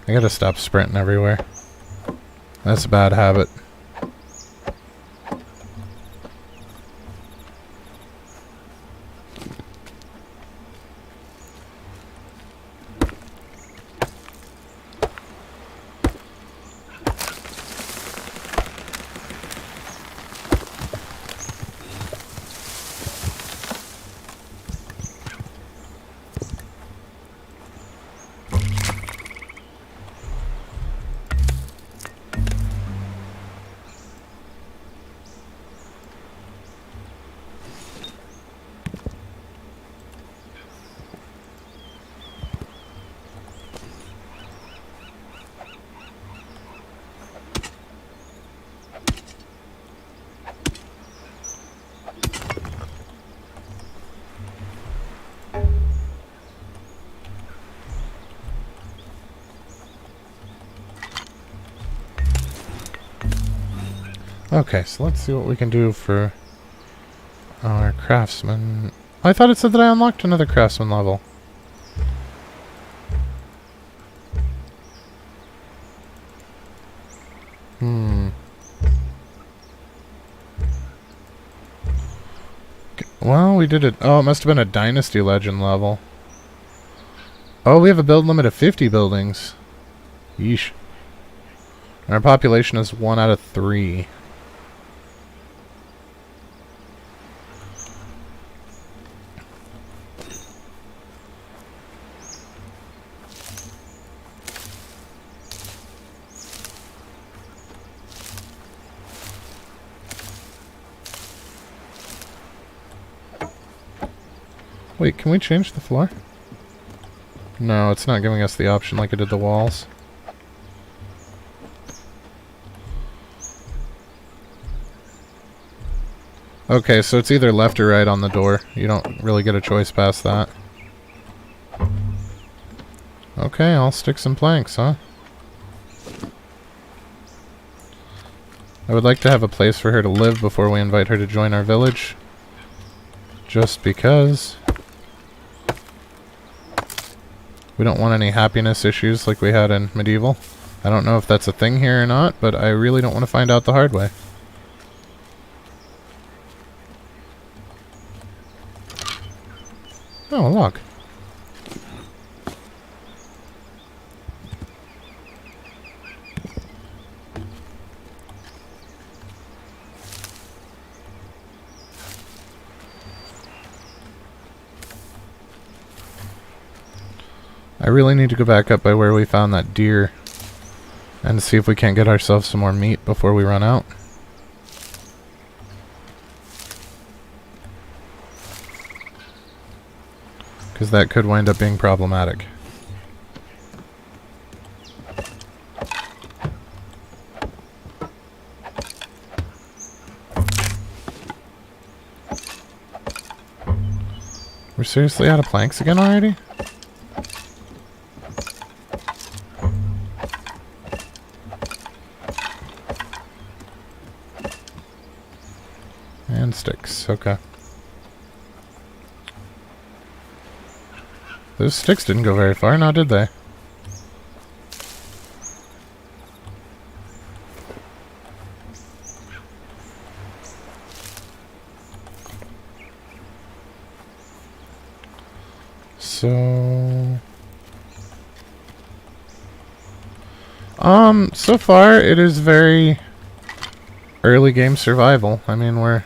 I gotta stop sprinting everywhere. That's a bad habit. Okay, so let's see what we can do for our craftsman. I thought it said that I unlocked another craftsman level. Well, we did it. Oh, it must have been a Dynasty Legend level. Oh, we have a build limit of 50 buildings. Yeesh. And our population is 1 out of 3. Wait, can we change the floor? No, it's not giving us the option like it did the walls. Okay, so it's either left or right on the door. You don't really get a choice past that. Okay, I'll stick some planks, huh? I would like to have a place for her to live before we invite her to join our village. Just because we don't want any happiness issues like we had in Medieval. I don't know if that's a thing here or not, but I really don't want to find out the hard way. Oh, look. I really need to go back up by where we found that deer and see if we can't get ourselves some more meat before we run out. Because that could wind up being problematic. We're seriously out of planks again already? And sticks, okay. Those sticks didn't go very far, now did they? So far it is very early game survival. I mean,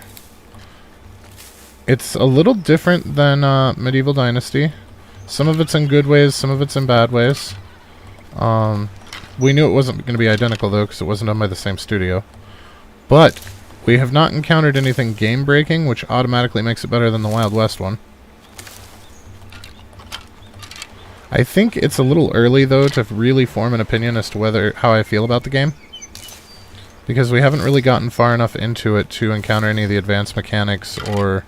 it's a little different than Medieval Dynasty. Some of it's in good ways, some of it's in bad ways. We knew it wasn't going to be identical though, because it wasn't done by the same studio. But we have not encountered anything game-breaking, which automatically makes it better than the Wild West one. I think it's a little early, though, to really form an opinion as to how I feel about the game. Because we haven't really gotten far enough into it to encounter any of the advanced mechanics or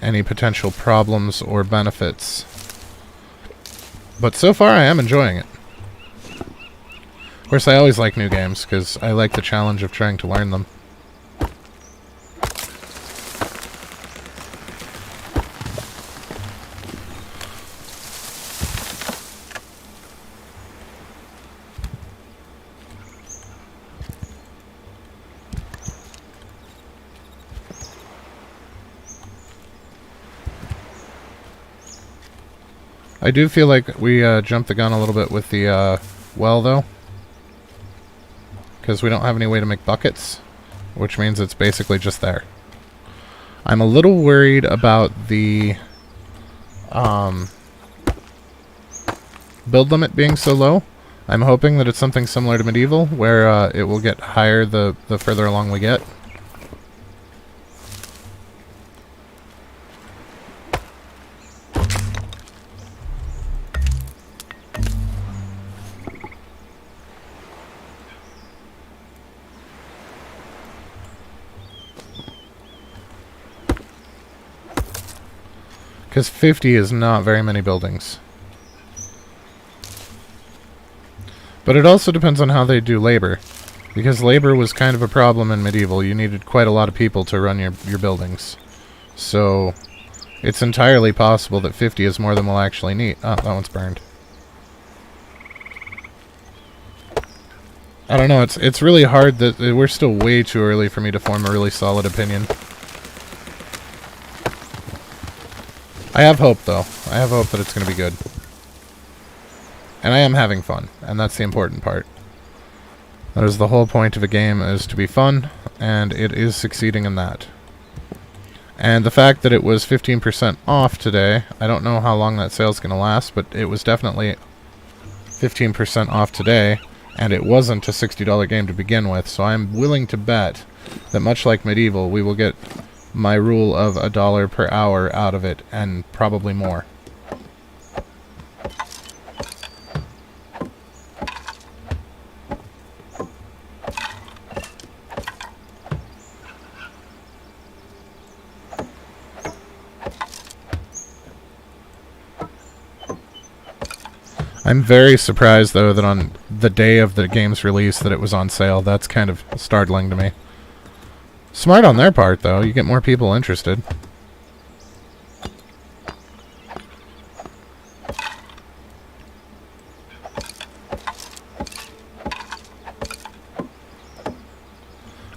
any potential problems or benefits. But so far, I am enjoying it. Of course, I always like new games, because I like the challenge of trying to learn them. I do feel like we jumped the gun a little bit with the well, though. Because we don't have any way to make buckets, which means it's basically just there. I'm a little worried about the build limit being so low. I'm hoping that it's something similar to Medieval, where it will get higher the further along we get. Because 50 is not very many buildings. But it also depends on how they do labor. Because labor was kind of a problem in Medieval. You needed quite a lot of people to run your buildings. So it's entirely possible that 50 is more than we'll actually need. Oh, that one's burned. I don't know, it's really hard that we're still way too early for me to form a really solid opinion. I have hope, though. I have hope that it's going to be good. And I am having fun, and that's the important part. That is the whole point of a game, is to be fun, and it is succeeding in that. And the fact that it was 15% off today, I don't know how long that sale's going to last, but it was definitely 15% off today, and it wasn't a $60 game to begin with, so I'm willing to bet that much like Medieval, we will get my rule of $1 per hour out of it, and probably more. I'm very surprised, though, that on the day of the game's release that it was on sale. That's kind of startling to me. Smart on their part, though. You get more people interested.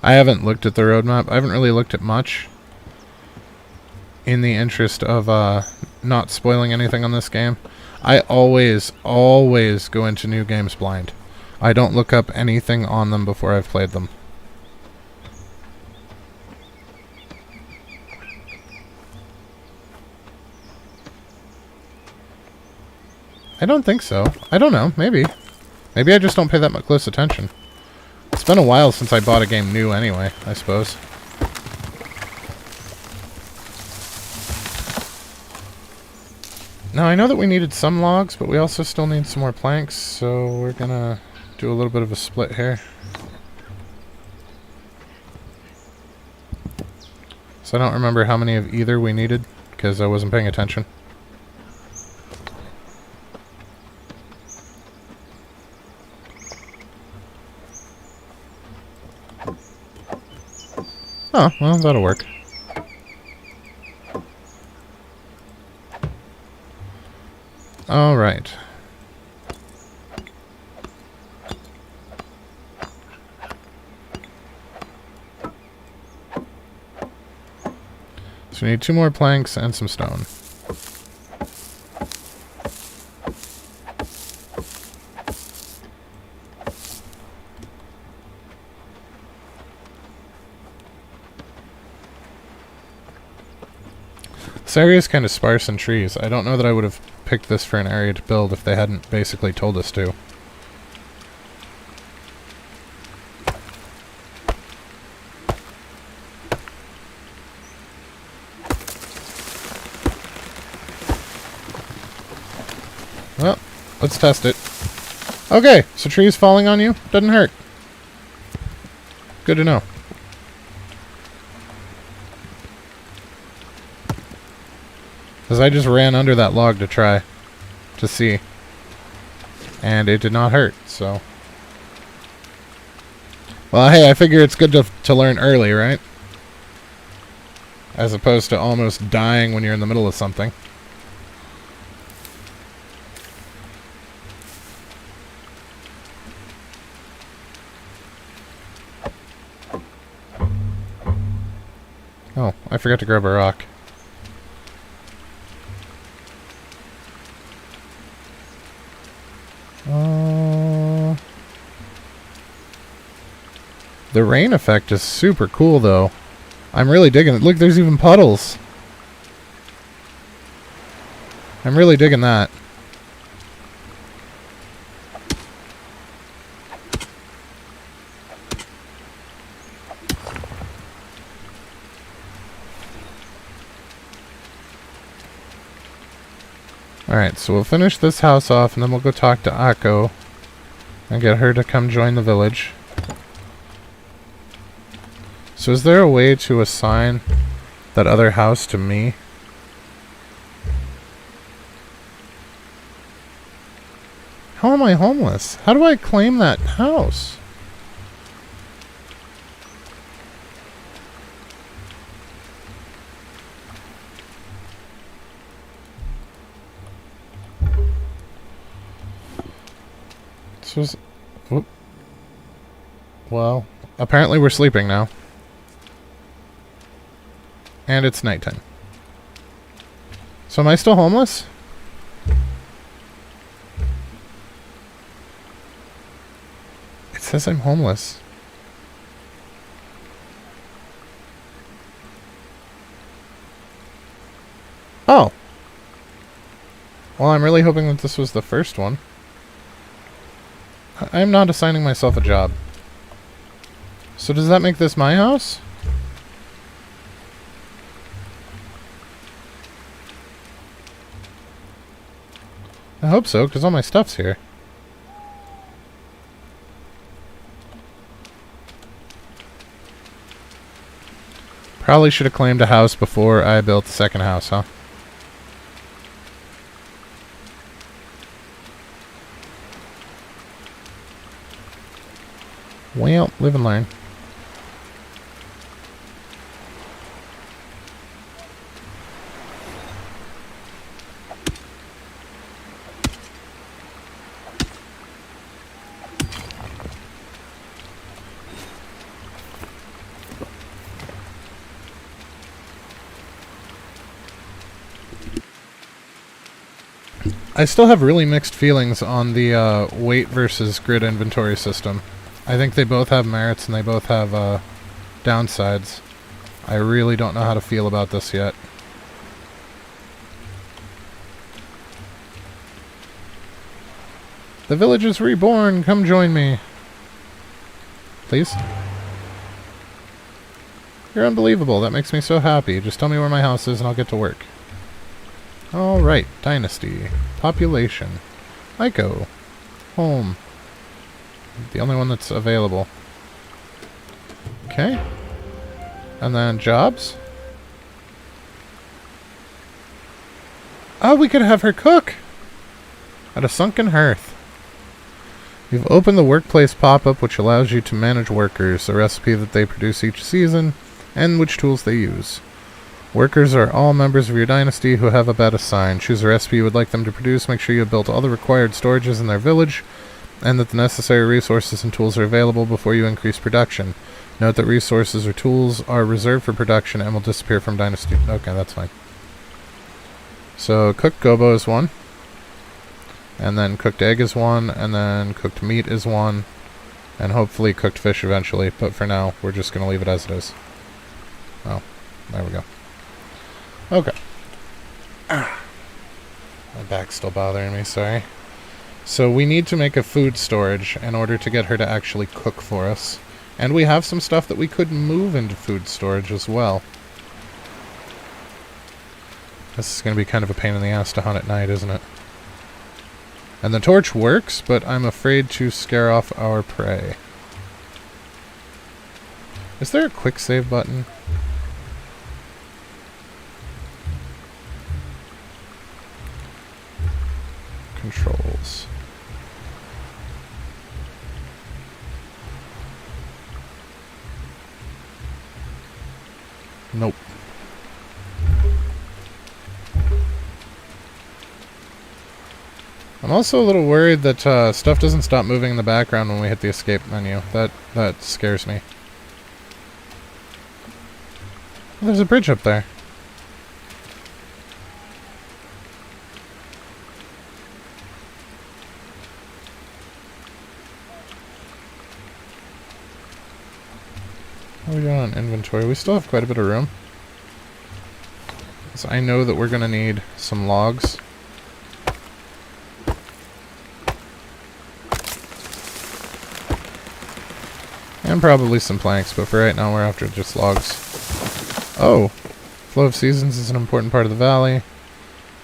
I haven't looked at the roadmap. I haven't really looked at much in the interest of not spoiling anything on this game. I always go into new games blind. I don't look up anything on them before I've played them. I don't think so. I don't know. Maybe. Maybe I just don't pay that much close attention. It's been a while since I bought a game new anyway, I suppose. Now, I know that we needed some logs, but we also still need some more planks, so we're gonna do a little bit of a split here. So I don't remember how many of either we needed, because I wasn't paying attention. Oh, well, that'll work. All right. So we need 2 more planks and some stone. This area is kind of sparse in trees. I don't know that I would have picked this for an area to build if they hadn't basically told us to. Well, let's test it. Okay, so trees falling on you doesn't hurt. Good to know. Because I just ran under that log to try to see. And it did not hurt, so. Well, hey, I figure it's good to learn early, right? As opposed to almost dying when you're in the middle of something. Oh, I forgot to grab a rock. The rain effect is super cool, though. I'm really digging it. Look, there's even puddles. I'm really digging that. Alright, so we'll finish this house off, and then we'll go talk to Akko and get her to come join the village. So is there a way to assign that other house to me? How am I homeless? How do I claim that house? This was... Whoop. Well, apparently we're sleeping now. And it's nighttime. So am I still homeless? It says I'm homeless. Oh. Well, I'm really hoping that this was the first one. I'm not assigning myself a job. So does that make this my house? I hope so, because all my stuff's here. Probably should have claimed a house before I built the second house, huh? Well, live and learn. I still have really mixed feelings on the weight versus grid inventory system. I think they both have merits and they both have downsides. I really don't know how to feel about this yet. The village is reborn! Come join me! Please? You're unbelievable. That makes me so happy. Just tell me where my house is and I'll get to work. Alright, Dynasty. Population. Aiko. Home. The only one that's available. Okay. And then jobs. Oh, we could have her cook! At a sunken hearth. You've opened the workplace pop-up, which allows you to manage workers, a recipe that they produce each season, and which tools they use. Workers are all members of your dynasty who have a bed assigned. Choose a recipe you would like them to produce, make sure you have built all the required storages in their village, and that the necessary resources and tools are available before you increase production. Note that resources or tools are reserved for production and will disappear from dynasty. Okay, that's fine. So, cooked gobo is one. And then cooked egg is one, and then cooked meat is one, and hopefully cooked fish eventually, but for now, we're just going to leave it as it is. Oh, there we go. Okay. My back's still bothering me, sorry. So we need to make a food storage in order to get her to actually cook for us. And we have some stuff that we could move into food storage as well. This is going to be kind of a pain in the ass to hunt at night, isn't it? And the torch works, but I'm afraid to scare off our prey. Is there a quick save button? Controls. Nope. I'm also a little worried that stuff doesn't stop moving in the background when we hit the escape menu. That scares me. Oh, there's a bridge up there. What are we doing on inventory? We still have quite a bit of room. So I know that we're going to need some logs. And probably some planks, but for right now we're after just logs. Oh! Flow of seasons is an important part of the valley.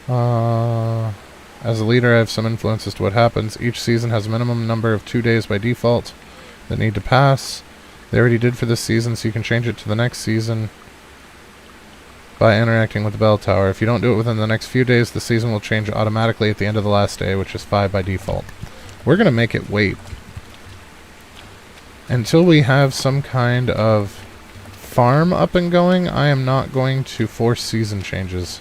As a leader, I have some influence as to what happens. Each season has a minimum number of 2 days by default that need to pass. They already did for this season, so you can change it to the next season by interacting with the bell tower. If you don't do it within the next few days, the season will change automatically at the end of the last day, which is 5 by default. We're going to make it wait until we have some kind of farm up and going. I am not going to force season changes.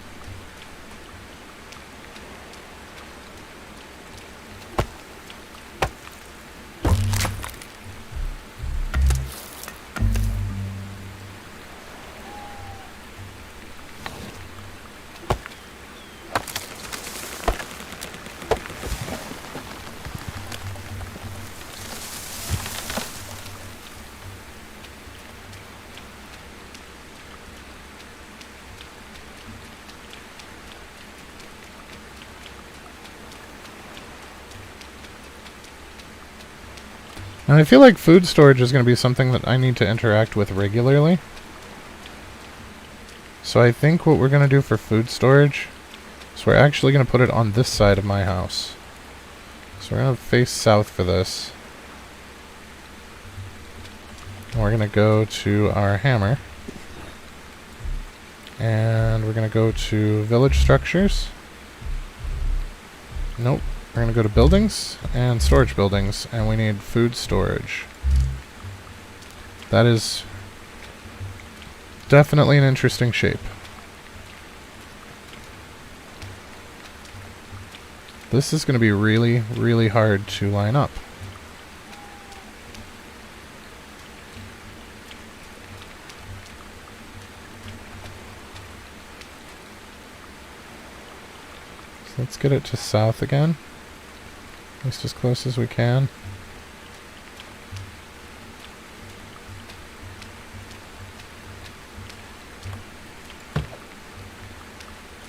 And I feel like food storage is going to be something that I need to interact with regularly. So I think what we're going to do for food storage, So we're actually going to put it on this side of my house. So we're going to face south for this. And we're going to go to our hammer. And we're going to go to village structures. Nope. We're going to go to buildings and storage buildings. And we need food storage. That is definitely an interesting shape. This is going to be really, really hard to line up. So let's get it to south again. At least as close as we can.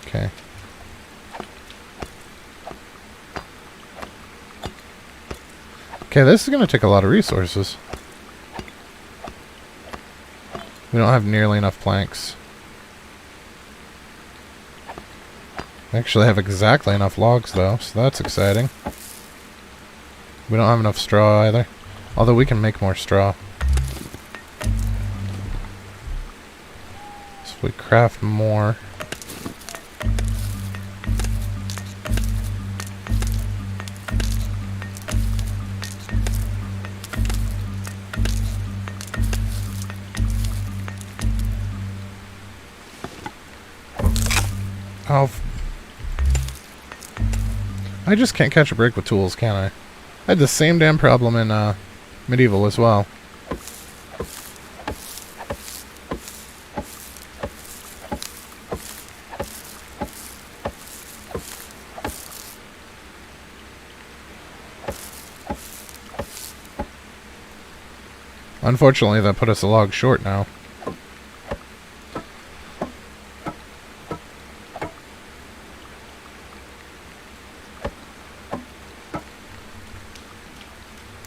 Okay. Okay, this is going to take a lot of resources. We don't have nearly enough planks. We actually have exactly enough logs, though, so that's exciting. We don't have enough straw, either. Although we can make more straw. So if we craft more... Oh, I just can't catch a break with tools, can I? I had the same damn problem in Medieval as well. Unfortunately, that put us a log short now.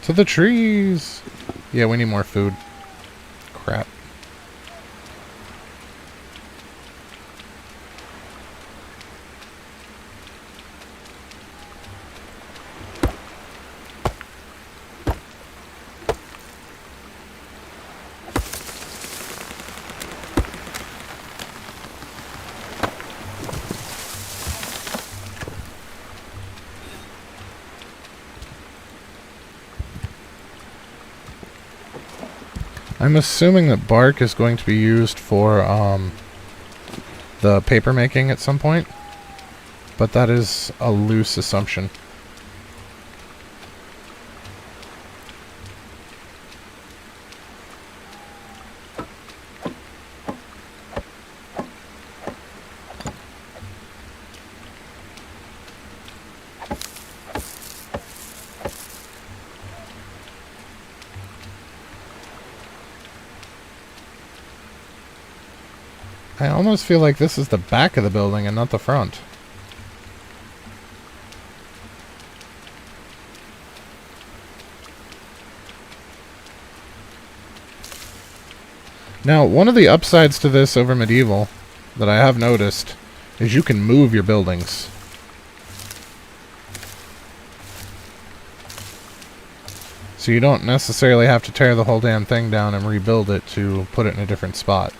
To the trees! Yeah, we need more food. Crap. I'm assuming that bark is going to be used for the paper making at some point, but that is a loose assumption. I almost feel like this is the back of the building and not the front. Now, one of the upsides to this over Medieval that I have noticed is you can move your buildings. So you don't necessarily have to tear the whole damn thing down and rebuild it to put it in a different spot.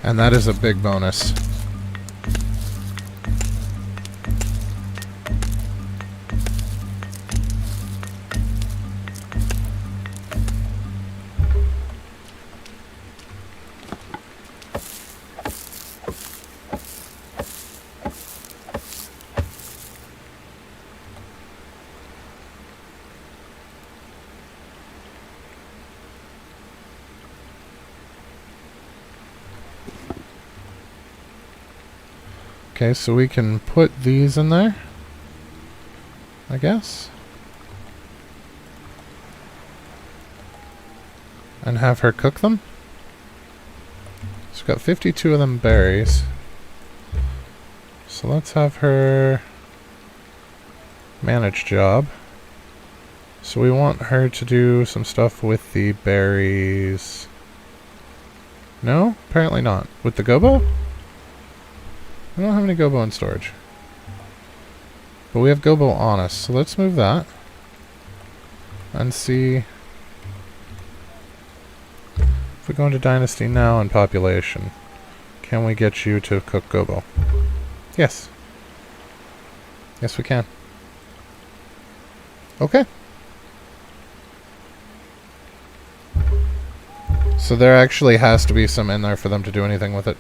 And that is a big bonus. Okay, so we can put these in there, I guess. And have her cook them. So we've got 52 of them berries. So let's have her manage job. So we want her to do some stuff with the berries. No? Apparently not. With the gobo? We don't have any gobo in storage. But we have gobo on us, so let's move that. And see... If we go into Dynasty now in population, can we get you to cook gobo? Yes. Yes, we can. Okay. So there actually has to be some in there for them to do anything with it.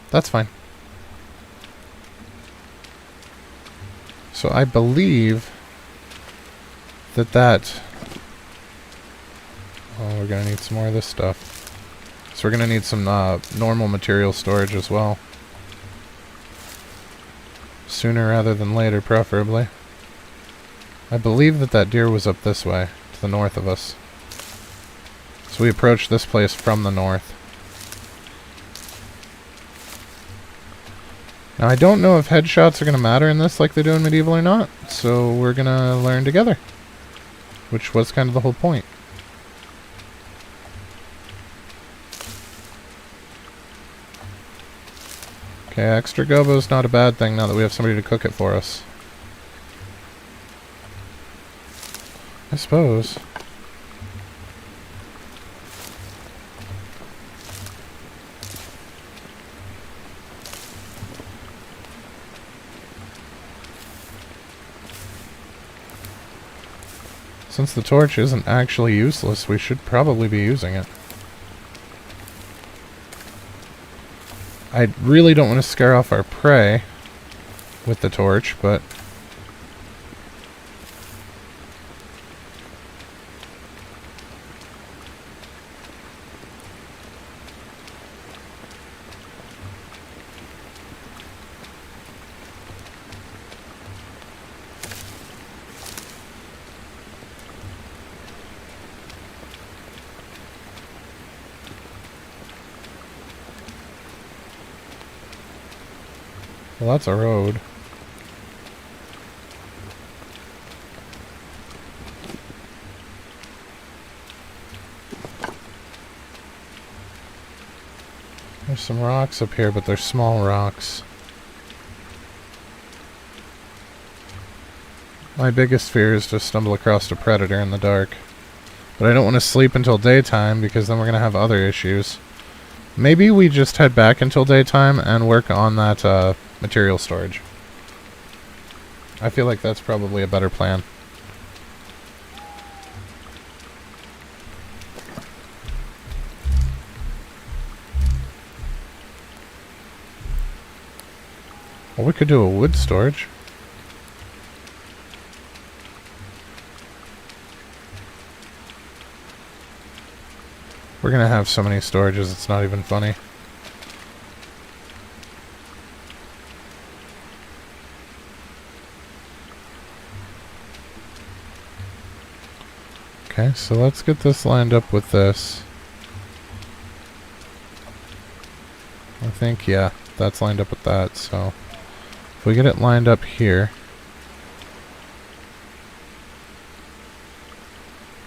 That's fine. So I believe that... Oh, we're going to need some more of this stuff. So we're going to need some normal material storage as well. Sooner rather than later, preferably. I believe that deer was up this way, to the north of us. So we approached this place from the north. Now I don't know if headshots are going to matter in this like they do in Medieval or not, so we're going to learn together. Which was kind of the whole point. Okay, extra gobo's not a bad thing now that we have somebody to cook it for us. I suppose. Since the torch isn't actually useless, we should probably be using it. I really don't want to scare off our prey with the torch, but... Well, that's a road. There's some rocks up here, but they're small rocks. My biggest fear is to stumble across a predator in the dark. But I don't want to sleep until daytime, because then we're going to have other issues. Maybe we just head back until daytime and work on that material storage. I feel like that's probably a better plan. Well, we could do a wood storage. We're gonna have so many storages, it's not even funny. Okay, so let's get this lined up with this. I think, yeah, that's lined up with that, so... If we get it lined up here...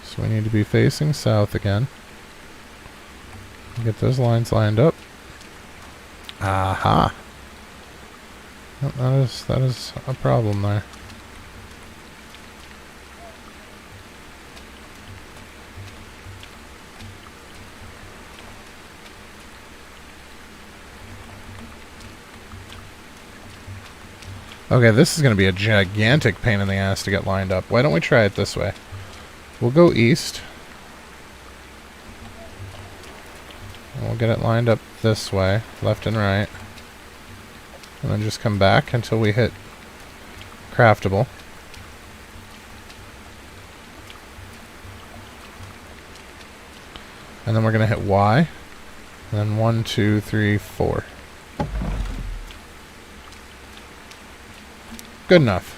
So we need to be facing south again. Get those lines lined up. Aha! Oh, that is a problem there. Okay, this is going to be a gigantic pain in the ass to get lined up. Why don't we try it this way? We'll go east. We'll get it lined up this way, left and right. And then just come back until we hit craftable. And then we're going to hit Y. And then 1, 2, 3, 4. Good enough.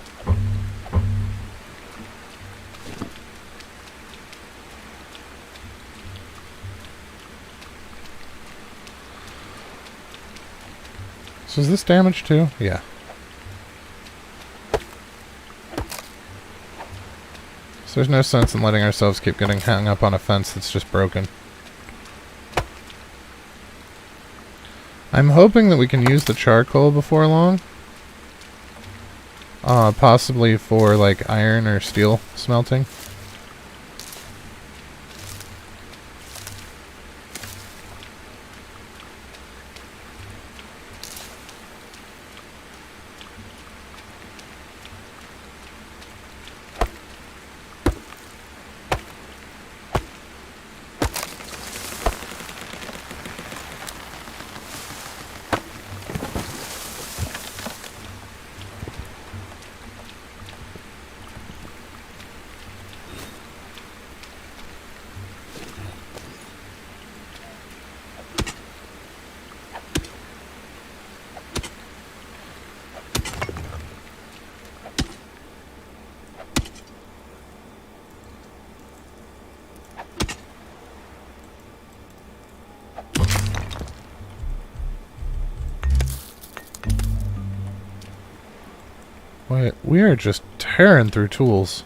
So is this damaged too? Yeah. So there's no sense in letting ourselves keep getting hung up on a fence that's just broken. I'm hoping that we can use the charcoal before long. Possibly for, like, iron or steel smelting. Wait, we are just tearing through tools.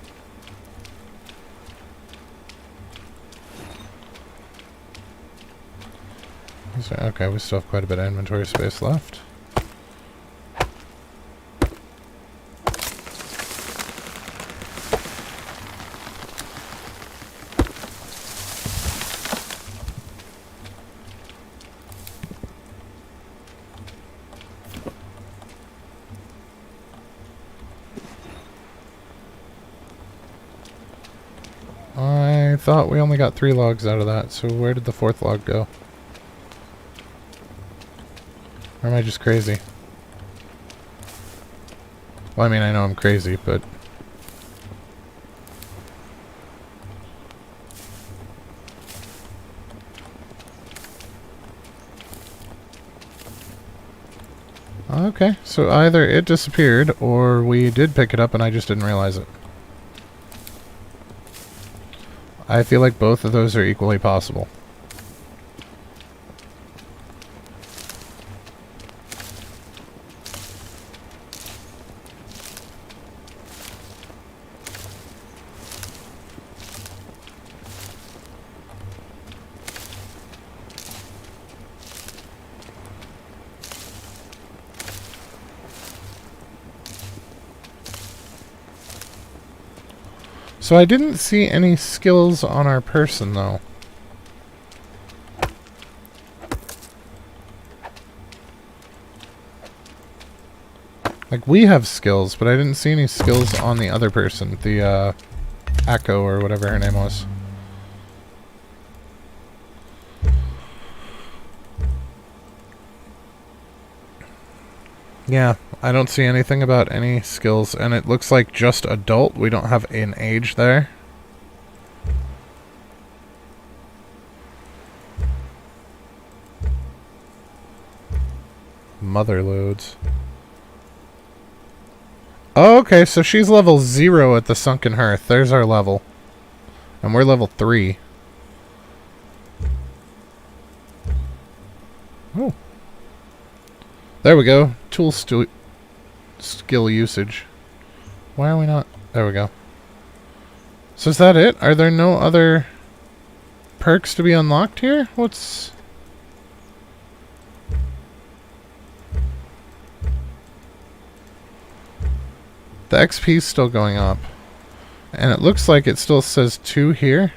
Okay, we still have quite a bit of inventory space left. I thought we only got 3 logs out of that, so where did the 4th log go? Or am I just crazy? Well, I mean, I know I'm crazy, but... Okay, so either it disappeared, or we did pick it up and I just didn't realize it. I feel like both of those are equally possible. So I didn't see any skills on our person, though. Like, we have skills, but I didn't see any skills on the other person. The, Echo, or whatever her name was. Yeah, I don't see anything about any skills, and it looks like just adult. We don't have an age there. Mother loads. Oh, okay, so she's level 0 at the Sunken Hearth. There's our level. And we're level 3. Oh. There we go. Tool skill usage. Why are we not... There we go. So is that it? Are there no other perks to be unlocked here? What's... The XP's still going up. And it looks like it still says 2 here.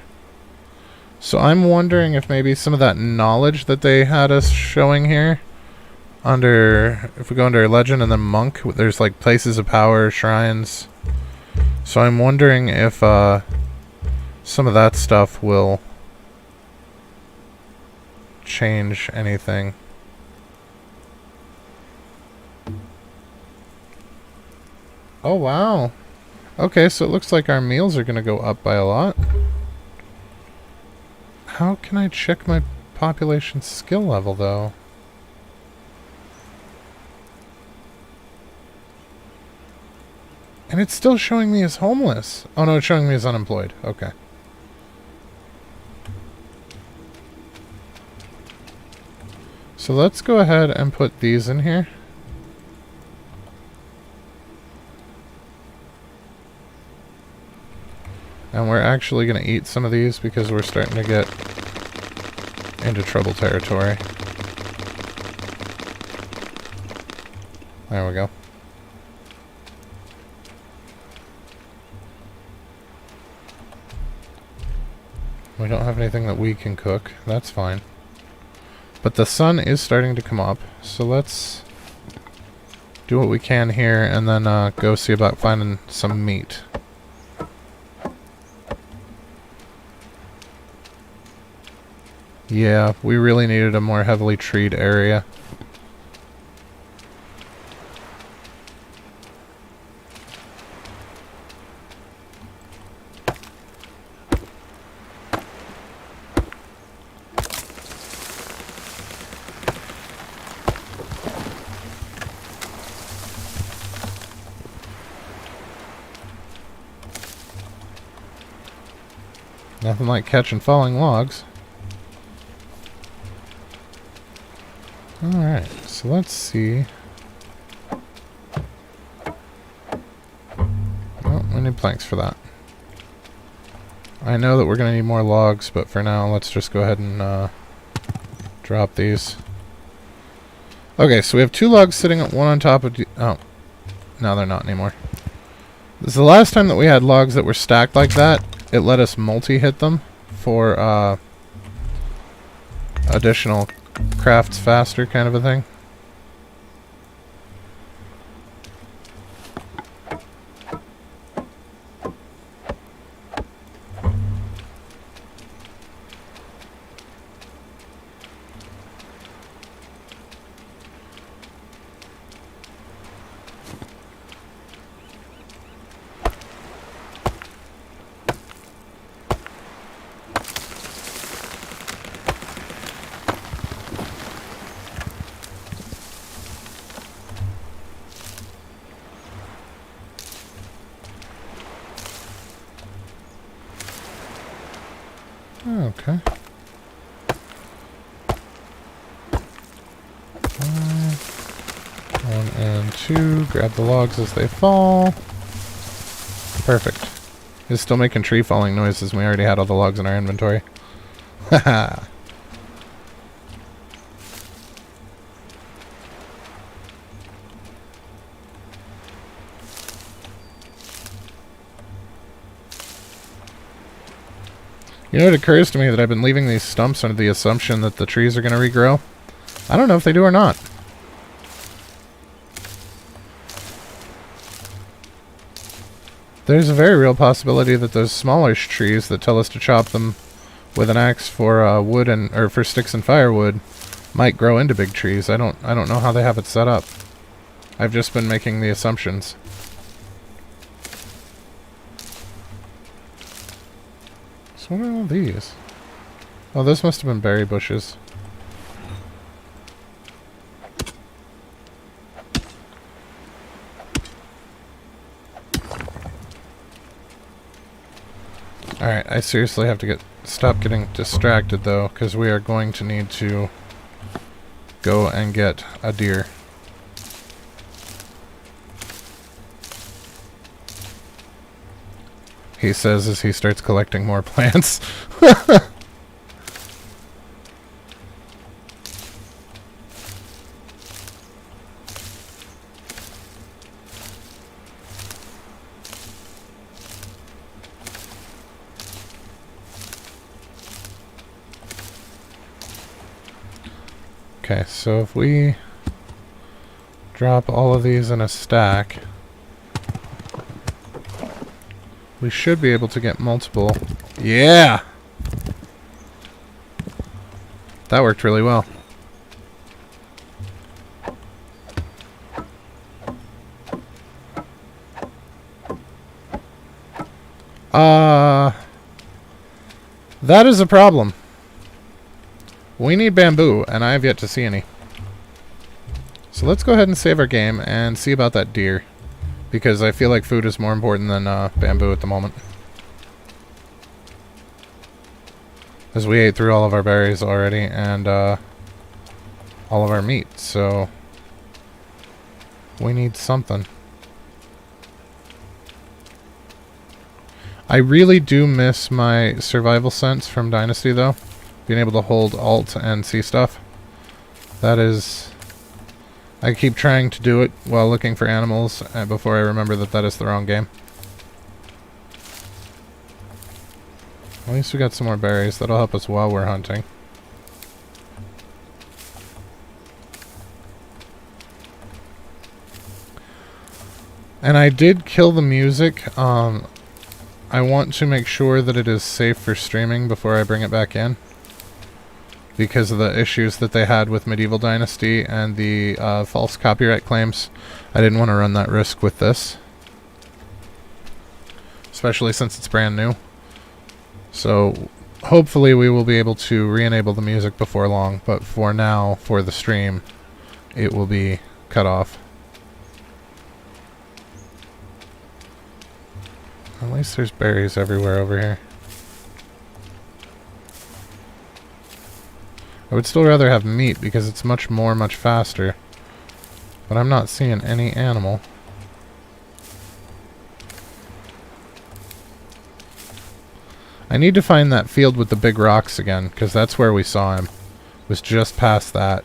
So I'm wondering if maybe some of that knowledge that they had us showing here... if we go under Legend and then Monk, there's like places of power, shrines. So I'm wondering if some of that stuff will change anything. Oh wow. Okay, so it looks like our meals are going to go up by a lot. How can I check my population skill level though? And it's still showing me as homeless. Oh no, it's showing me as unemployed. Okay. So let's go ahead and put these in here. And we're actually going to eat some of these because we're starting to get into trouble territory. There we go. We don't have anything that we can cook. That's fine. But the sun is starting to come up, so let's do what we can here and then go see about finding some meat. Yeah, we really needed a more heavily treed area. Nothing like catching falling logs. Alright, so let's see. Oh, we need planks for that. I know that we're going to need more logs, but for now, let's just go ahead and drop these. Okay, so we have 2 logs sitting one on top of... Oh, no, they're not anymore. This is the last time that we had logs that were stacked like that. It let us multi-hit them for additional crafts faster kind of a thing. Okay. 1 and 2. Grab the logs as they fall. Perfect. It's still making tree falling noises, and we already had all the logs in our inventory. Haha. You know, it occurs to me that I've been leaving these stumps under the assumption that the trees are going to regrow. I don't know if they do or not. There's a very real possibility that those smallish trees that tell us to chop them with an axe for wood or for sticks and firewood might grow into big trees. I don't know how they have it set up. I've just been making the assumptions. What are all these? Oh, this must have been berry bushes. Alright, I seriously have to stop getting distracted though, because we are going to need to go and get a deer. He says as he starts collecting more plants. Okay, so if we drop all of these in a stack, we should be able to get multiple. Yeah! That worked really well. That is a problem. We need bamboo, and I have yet to see any. So let's go ahead and save our game and see about that deer. Because I feel like food is more important than bamboo at the moment. As we ate through all of our berries already and all of our meat, so we need something. I really do miss my survival sense from Dynasty though. Being able to hold Alt and see stuff. That is I keep trying to do it while looking for animals before I remember that that is the wrong game. At least we got some more berries. That'll help us while we're hunting. And I did kill the music. I want to make sure that it is safe for streaming before I bring it back in, because of the issues that they had with Medieval Dynasty and the false copyright claims. I didn't want to run that risk with this, especially since it's brand new. So hopefully we will be able to re-enable the music before long, but for now, for the stream, it will be cut off. At least there's berries everywhere over here. I would still rather have meat because it's much faster. But I'm not seeing any animal. I need to find that field with the big rocks again, because that's where we saw him. It was just past that.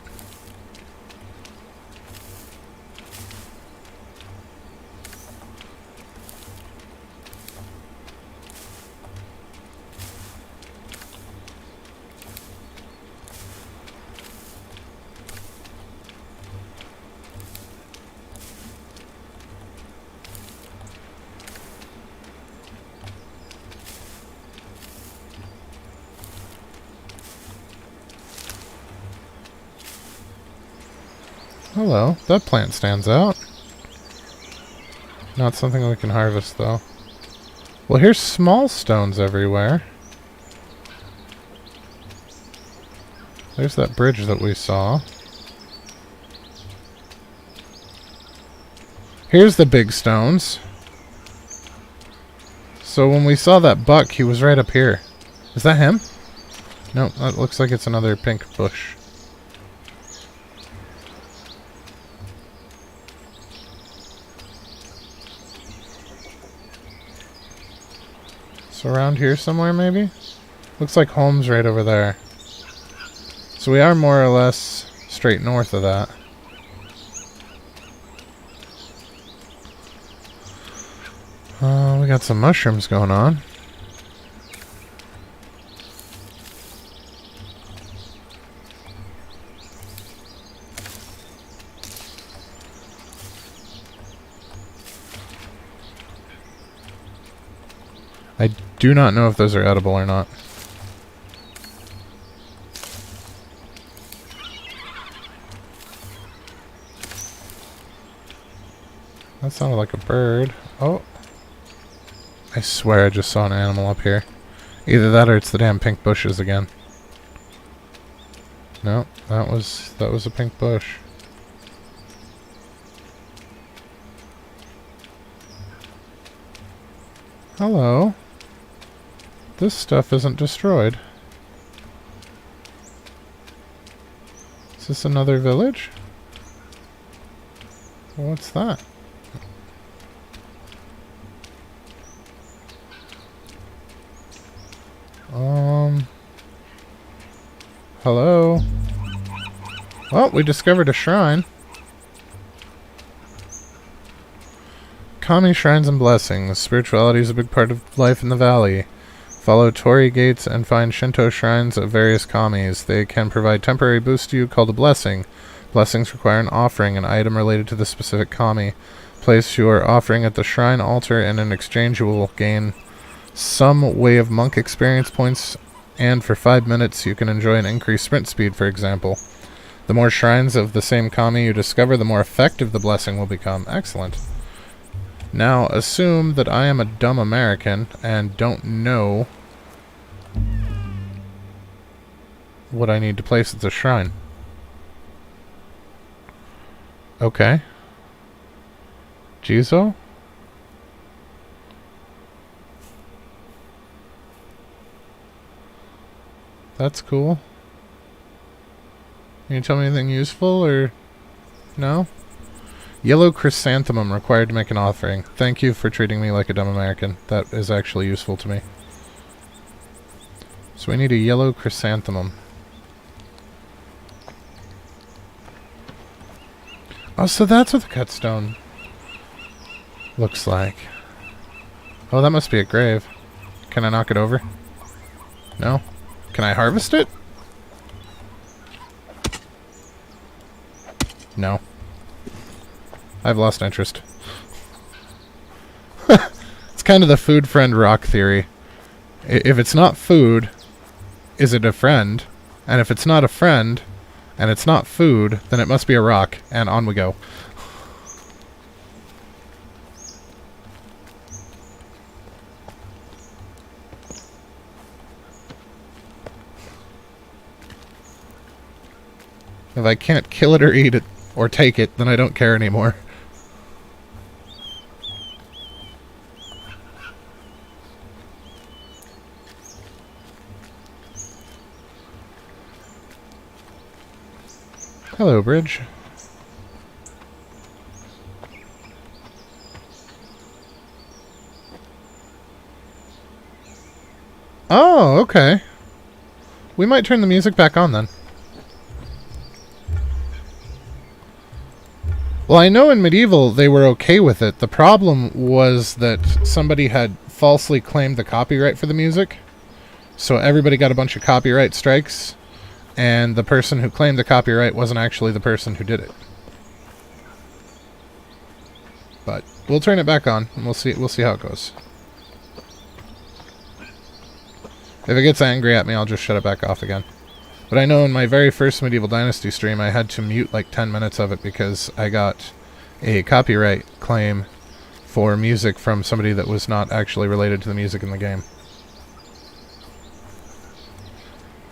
Hello, that plant stands out. Not something we can harvest, though. Well, here's small stones everywhere. There's that bridge that we saw. Here's the big stones. So when we saw that buck, he was right up here. Is that him? No, that looks like it's another pink bush. So around here somewhere, maybe? Looks like home's right over there. So we are more or less straight north of that. We got some mushrooms going on. I do not know if those are edible or not. That sounded like a bird. Oh. I swear I just saw an animal up here. Either that or it's the damn pink bushes again. No, that was a pink bush. Hello. This stuff isn't destroyed. Is this another village? What's that? Hello? Well, we discovered a shrine. Kami shrines and blessings. Spirituality is a big part of life in the valley. Follow Torii gates and find Shinto shrines of various kamis. They can provide temporary boost to you called a blessing. Blessings require an offering, an item related to the specific kami. Place your offering at the shrine altar, and in exchange you will gain some way of monk experience points, and for 5 minutes you can enjoy an increased sprint speed, for example. The more shrines of the same kami you discover, the more effective the blessing will become. Excellent. Now, assume that I am a dumb American and don't know what I need to place at the shrine. Okay. Jizo? That's cool. Can you tell me anything useful, or no? Yellow chrysanthemum required to make an offering. Thank you for treating me like a dumb American. That is actually useful to me. So we need a yellow chrysanthemum. Oh, so that's what the cut stone looks like. Oh, that must be a grave. Can I knock it over? No? Can I harvest it? No. I've lost interest. It's kind of the food friend rock theory. If it's not food, is it a friend? And if it's not a friend, and it's not food, then it must be a rock. And on we go. If I can't kill it or eat it, or take it, then I don't care anymore. Hello, bridge. Oh, okay. We might turn the music back on then. Well, I know in Medieval they were okay with it. The problem was that somebody had falsely claimed the copyright for the music. So everybody got a bunch of copyright strikes. And the person who claimed the copyright wasn't actually the person who did it. But we'll turn it back on and we'll see how it goes. If it gets angry at me, I'll just shut it back off again. But I know in my very first Medieval Dynasty stream, I had to mute like 10 minutes of it because I got a copyright claim for music from somebody that was not actually related to the music in the game.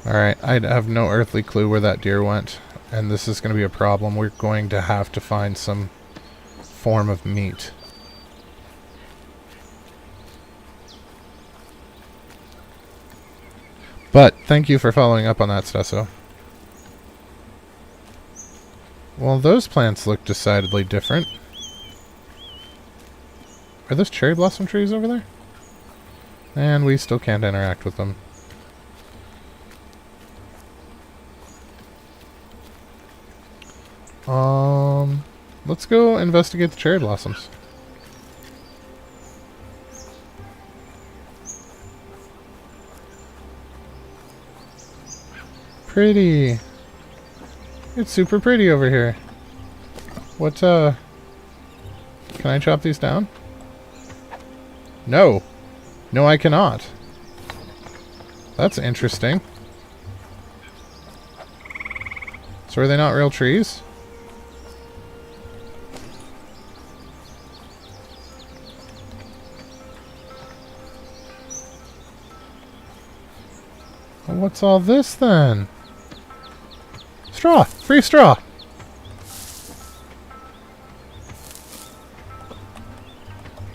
Alright, I have no earthly clue where that deer went, and this is going to be a problem. We're going to have to find some form of meat. But, thank you for following up on that, Stesso. Well, those plants look decidedly different. Are those cherry blossom trees over there? And we still can't interact with them. Let's go investigate the cherry blossoms. Pretty. It's super pretty over here. What, can I chop these down? No. No, I cannot. That's interesting. So are they not real trees? Well, what's all this then? Straw! Free straw!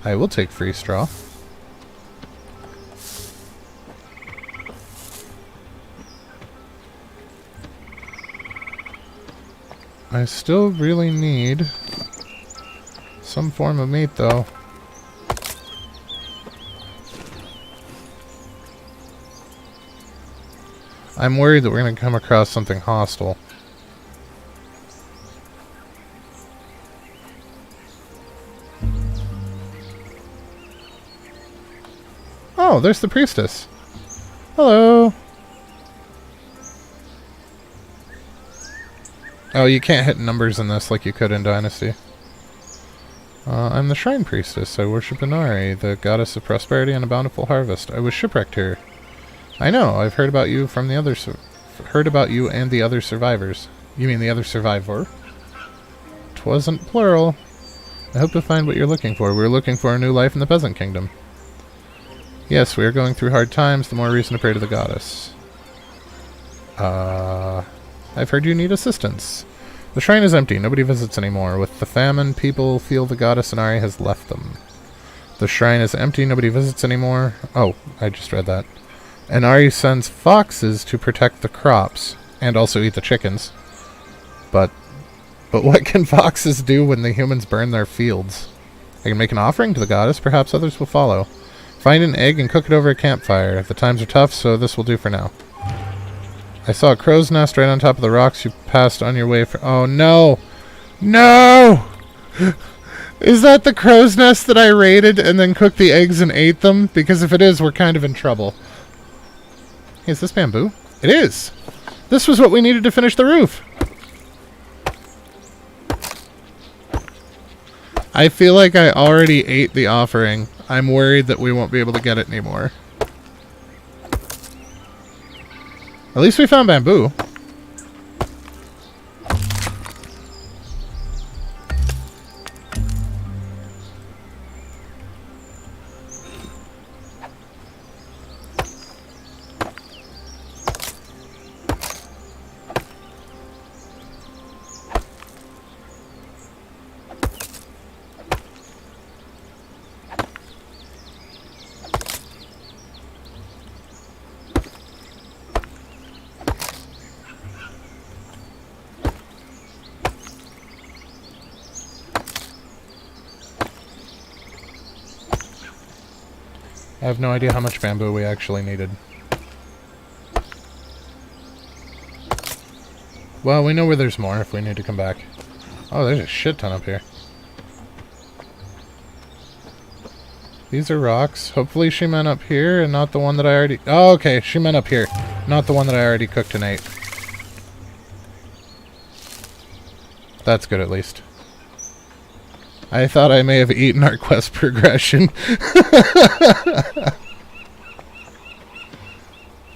I will take free straw. I still really need some form of meat, though. I'm worried that we're going to come across something hostile. Oh, there's the priestess. Hello. Oh, you can't hit numbers in this like you could in Dynasty. I'm the Shrine Priestess. I worship Inari, the goddess of prosperity and a bountiful harvest. I was shipwrecked here. I know. I've heard about you from the other heard about you and the other survivors. You mean the other survivor? 'Twasn't plural. I hope to find what you're looking for. We're looking for a new life in the Peasant Kingdom. Yes, we are going through hard times. The more reason to pray to the goddess. I've heard you need assistance. The shrine is empty. Nobody visits anymore. With the famine, people feel the goddess Inari has left them. The shrine is empty. Nobody visits anymore. Oh, I just read that. Inari sends foxes to protect the crops and also eat the chickens. But what can foxes do when the humans burn their fields? I can make an offering to the goddess. Perhaps others will follow. Find an egg and cook it over a campfire. The times are tough, so this will do for now. I saw a crow's nest right on top of the rocks you passed on your way for— oh no! No! Is that the crow's nest that I raided and then cooked the eggs and ate them? Because if it is, we're kind of in trouble. Hey, is this bamboo? It is! This was what we needed to finish the roof! I feel like I already ate the offering. I'm worried that we won't be able to get it anymore. At least we found bamboo. I have no idea how much bamboo we actually needed. Well, we know where there's more if we need to come back. Oh, there's a shit ton up here. These are rocks. Hopefully she meant up here and not the one that I already... Oh, okay. She meant up here. Not the one that I already cooked and ate. That's good, at least. I thought I may have eaten our quest progression.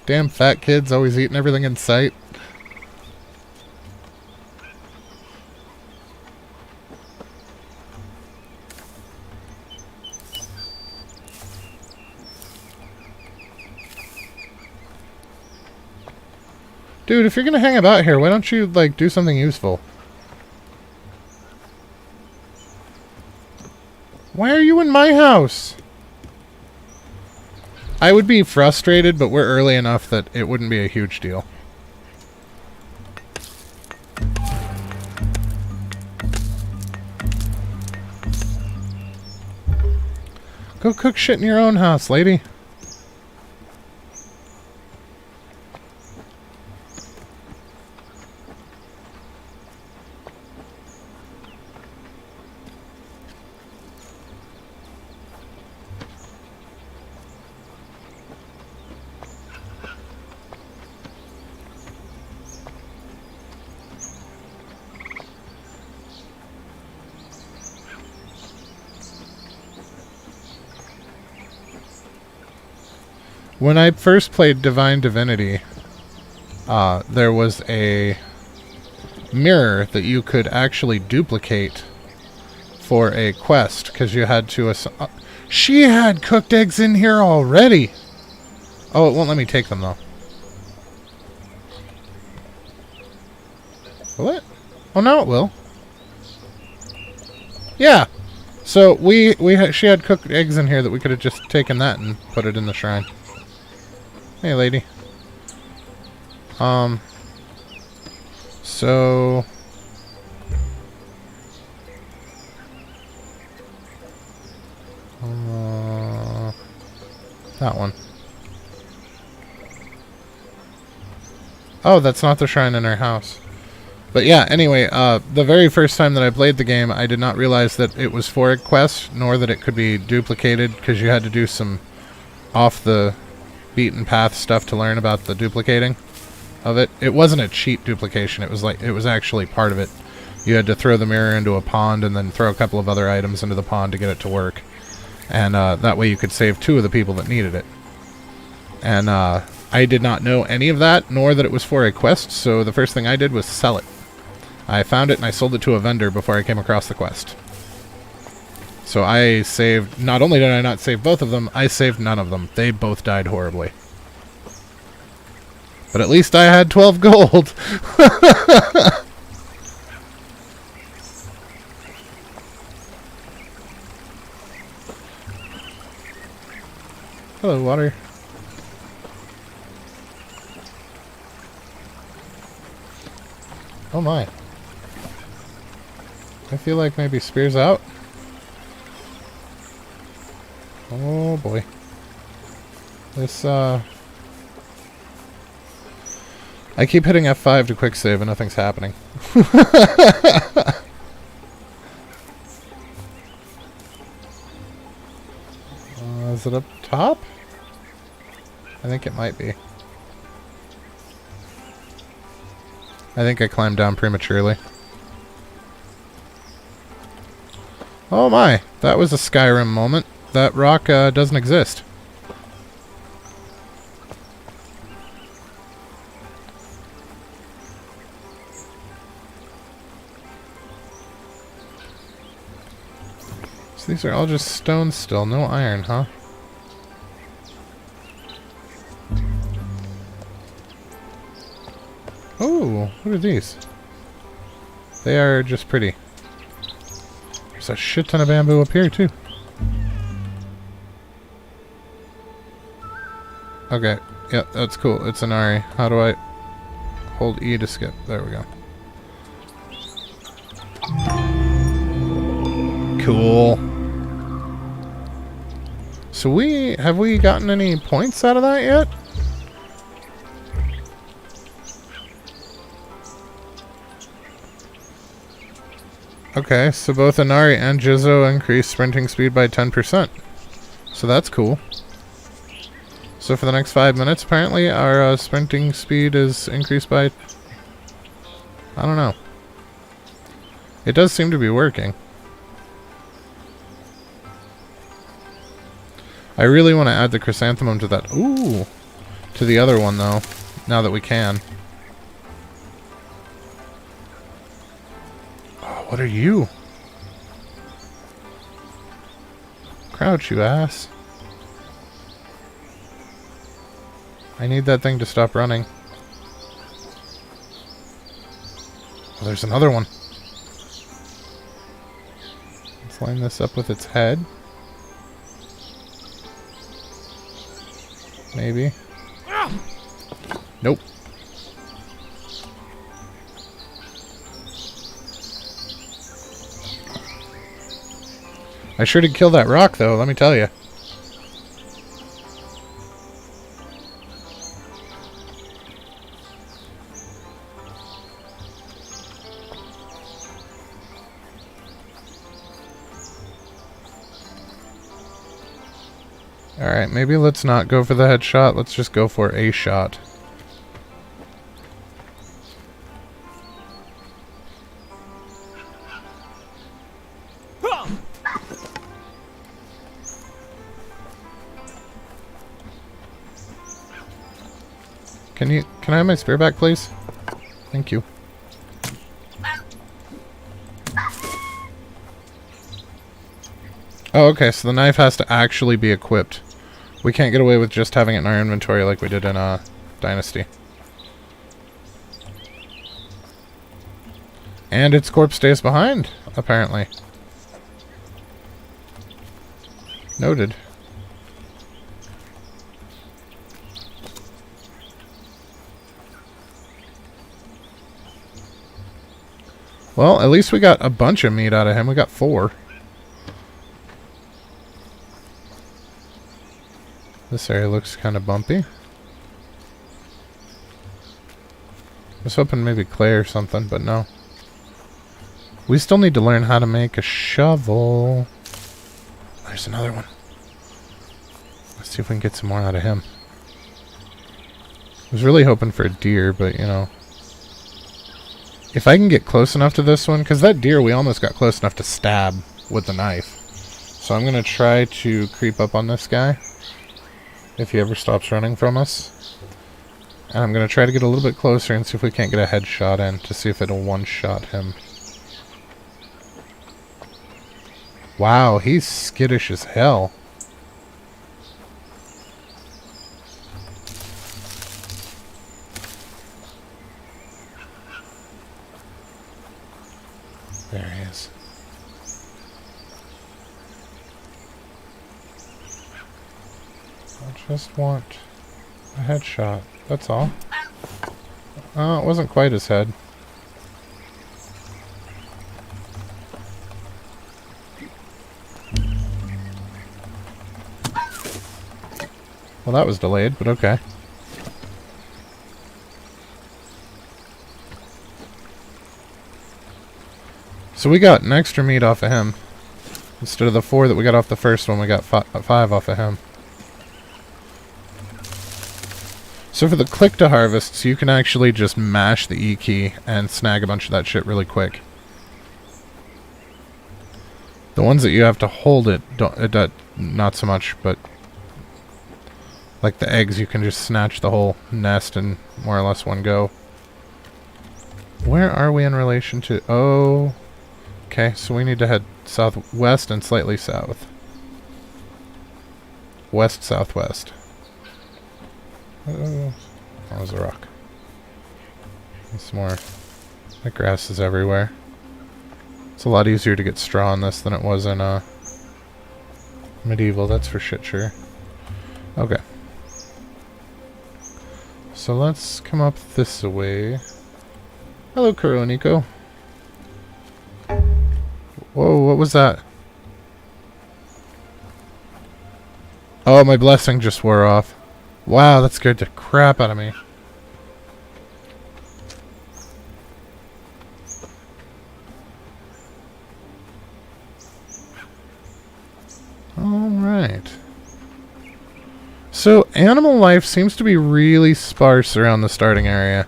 Damn fat kids always eating everything in sight. Dude, if you're gonna hang about here, why don't you, like, do something useful? Why are you in my house? I would be frustrated, but we're early enough that it wouldn't be a huge deal. Go cook shit in your own house, lady. When I first played Divine Divinity, there was a mirror that you could actually duplicate for a quest, because you had to... she had cooked eggs in here already! Oh, it won't let me take them, though. Will it? Oh, now it will. Yeah! So, she had cooked eggs in here that we could have just taken that and put it in the shrine. Hey, lady. So... that one. Oh, that's not the shrine in our house. But yeah, anyway, the very first time that I played the game, I did not realize that it was for a quest, nor that it could be duplicated, because you had to do some off the beaten path stuff to learn about the duplicating of it. It wasn't a cheat duplication, it was actually part of it. You had to throw the mirror into a pond and then throw a couple of other items into the pond to get it to work. And that way you could save 2 of the people that needed it. And I did not know any of that, nor that it was for a quest, so the first thing I did was sell it. I found it and I sold it to a vendor before I came across the quest. So I saved... Not only did I not save both of them, I saved none of them. They both died horribly. But at least I had 12 gold! Hello, water. Oh my. I feel like maybe spear's out. Oh boy. This, I keep hitting F5 to quick save and nothing's happening. Is it up top? I think it might be. I think I climbed down prematurely. Oh my, that was a Skyrim moment. That rock doesn't exist. So these are all just stone still, no iron, huh? Oh, what are these? They are just pretty. There's a shit ton of bamboo up here, too. Okay, yeah, that's cool. It's an Ari. How do I hold E to skip? There we go. Cool. So have we gotten any points out of that yet? Okay, so both Inari and Jizzo increase sprinting speed by 10%. So that's cool. So for the next 5 minutes, apparently, our sprinting speed is increased by... I don't know. It does seem to be working. I really want to add the chrysanthemum to that. Ooh! To the other one, though. Now that we can. Oh, what are you? Crouch, you ass. I need that thing to stop running. Oh, there's another one. Let's line this up with its head. Maybe. Nope. I sure did kill that rock, though, let me tell you. Alright, maybe let's not go for the headshot. Let's just go for a shot. Can I have my spear back, please? Thank you. Oh, okay, so the knife has to actually be equipped. We can't get away with just having it in our inventory like we did in Dynasty. And its corpse stays behind, apparently. Noted. Well, at least we got a bunch of meat out of him. We got 4. This area looks kind of bumpy. I was hoping maybe clay or something, but no. We still need to learn how to make a shovel. There's another one. Let's see if we can get some more out of him. I was really hoping for a deer, but you know. If I can get close enough to this one, because that deer we almost got close enough to stab with the knife. So I'm going to try to creep up on this guy. If he ever stops running from us. And I'm going to try to get a little bit closer and see if we can't get a headshot in to see if it'll one-shot him. Wow, he's skittish as hell. There he is. I just want a headshot. That's all. Oh, it wasn't quite his head. Well, that was delayed, but okay. So we got an extra meat off of him. Instead of the 4 that we got off the first one, we got 5 off of him. So for the click to harvests, you can actually just mash the E key and snag a bunch of that shit really quick. The ones that you have to hold it, not so much, but like the eggs, you can just snatch the whole nest in more or less one go. Where are we in relation to... Oh... Okay, so we need to head southwest and slightly south. West-southwest. Oh, that was a rock. It's more... The grass is everywhere. It's a lot easier to get straw on this than it was in Medieval, that's for shit sure. Okay. So let's come up this way. Hello, Kuroniko. Whoa, what was that? Oh, my blessing just wore off. Wow, that scared the crap out of me. Alright. So, animal life seems to be really sparse around the starting area.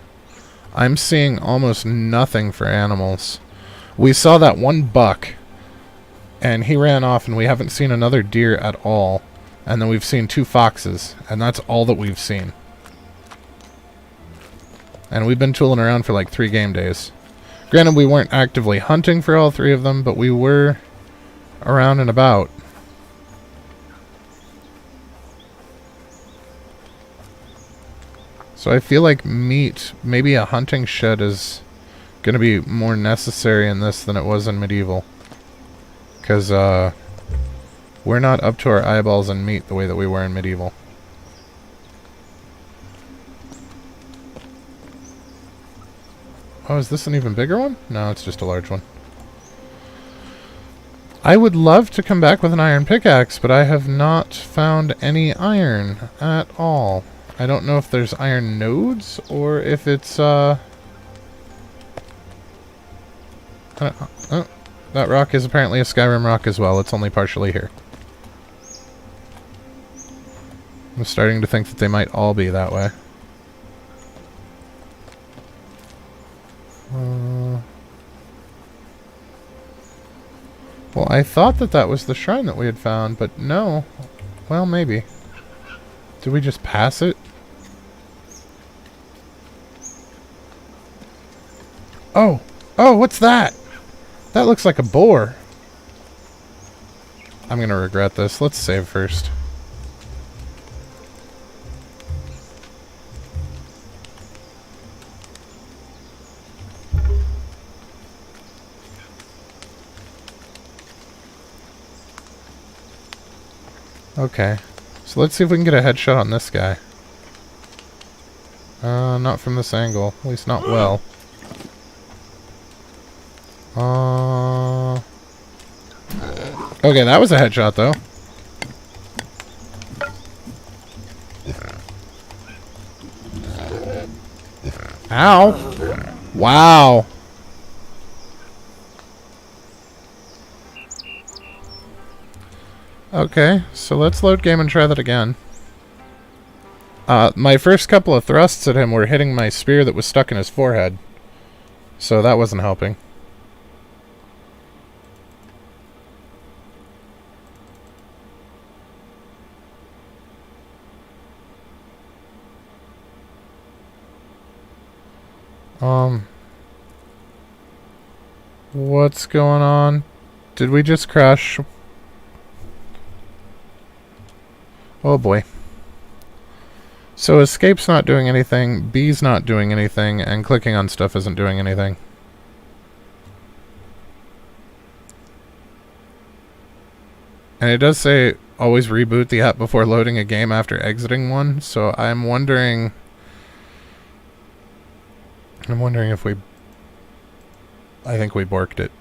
I'm seeing almost nothing for animals. We saw that one buck, and he ran off, and we haven't seen another deer at all. And then we've seen 2 foxes, and that's all that we've seen. And we've been tooling around for like 3 game days. Granted, we weren't actively hunting for all 3 of them, but we were around and about. So I feel like meat, maybe a hunting shed is going to be more necessary in this than it was in Medieval. Because we're not up to our eyeballs in meat the way that we were in Medieval. Oh, is this an even bigger one? No, it's just a large one. I would love to come back with an iron pickaxe, but I have not found any iron at all. I don't know if there's iron nodes, or if it's, oh, that rock is apparently a Skyrim rock as well. It's only partially here. I'm starting to think that they might all be that way. Well, I thought that that was the shrine that we had found, but no. Well, maybe. Did we just pass it? Oh! Oh, what's that? That looks like a boar. I'm gonna regret this. Let's save first. Okay. So let's see if we can get a headshot on this guy. Not from this angle. At least not well. Okay, that was a headshot, though. Ow! Wow! Okay, so let's load game and try that again. My first couple of thrusts at him were hitting my spear that was stuck in his forehead. So that wasn't helping. What's going on? Did we just crash? Oh boy. So escape's not doing anything, B's not doing anything, and clicking on stuff isn't doing anything. And it does say always reboot the app before loading a game after exiting one, so I'm wondering if we... I think we borked it.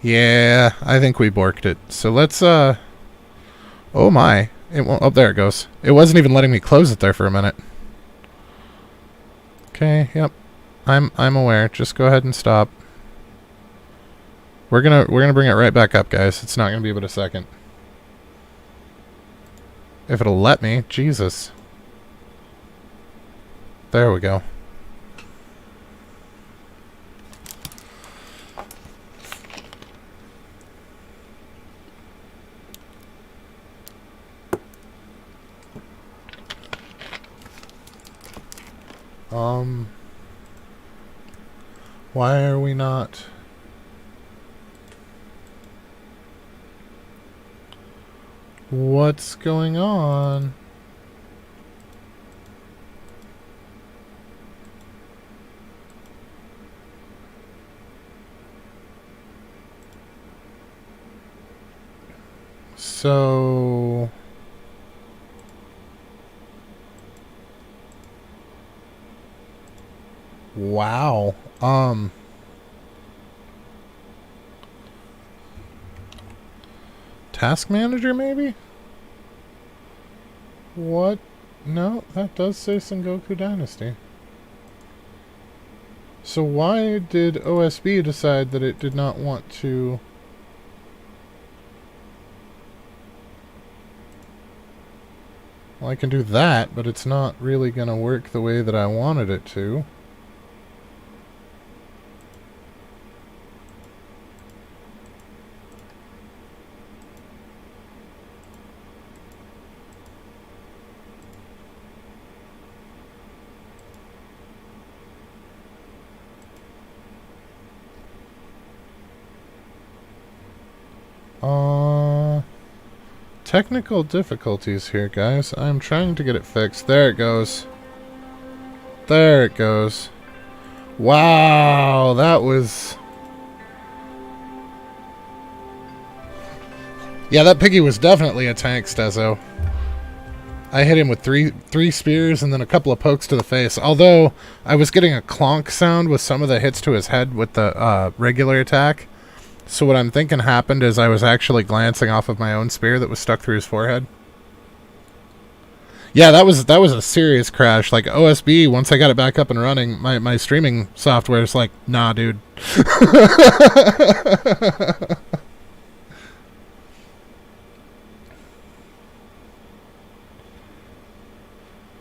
Yeah, I think we borked it. So let's, oh my. It won't... Oh, there it goes. It wasn't even letting me close it there for a minute. Okay, yep. I'm aware. Just go ahead and stop. We're gonna bring it right back up, guys. It's not gonna be but a second. If it'll let me. Jesus. There we go. Why are we not... What's going on? So... Wow. Task manager, maybe? What? No, that does say Sengoku Dynasty. So why did OSB decide that it did not want to... Well, I can do that, but it's not really going to work the way that I wanted it to. Technical difficulties here, guys. I'm trying to get it fixed. There it goes. There it goes. Wow, that was... Yeah, that piggy was definitely a tank, Stezo. I hit him with three spears and then a couple of pokes to the face. Although, I was getting a clonk sound with some of the hits to his head with the regular attack. So what I'm thinking happened is I was actually glancing off of my own spear that was stuck through his forehead. Yeah, that was a serious crash. Like OSB, once I got it back up and running, my streaming software is like, nah, dude.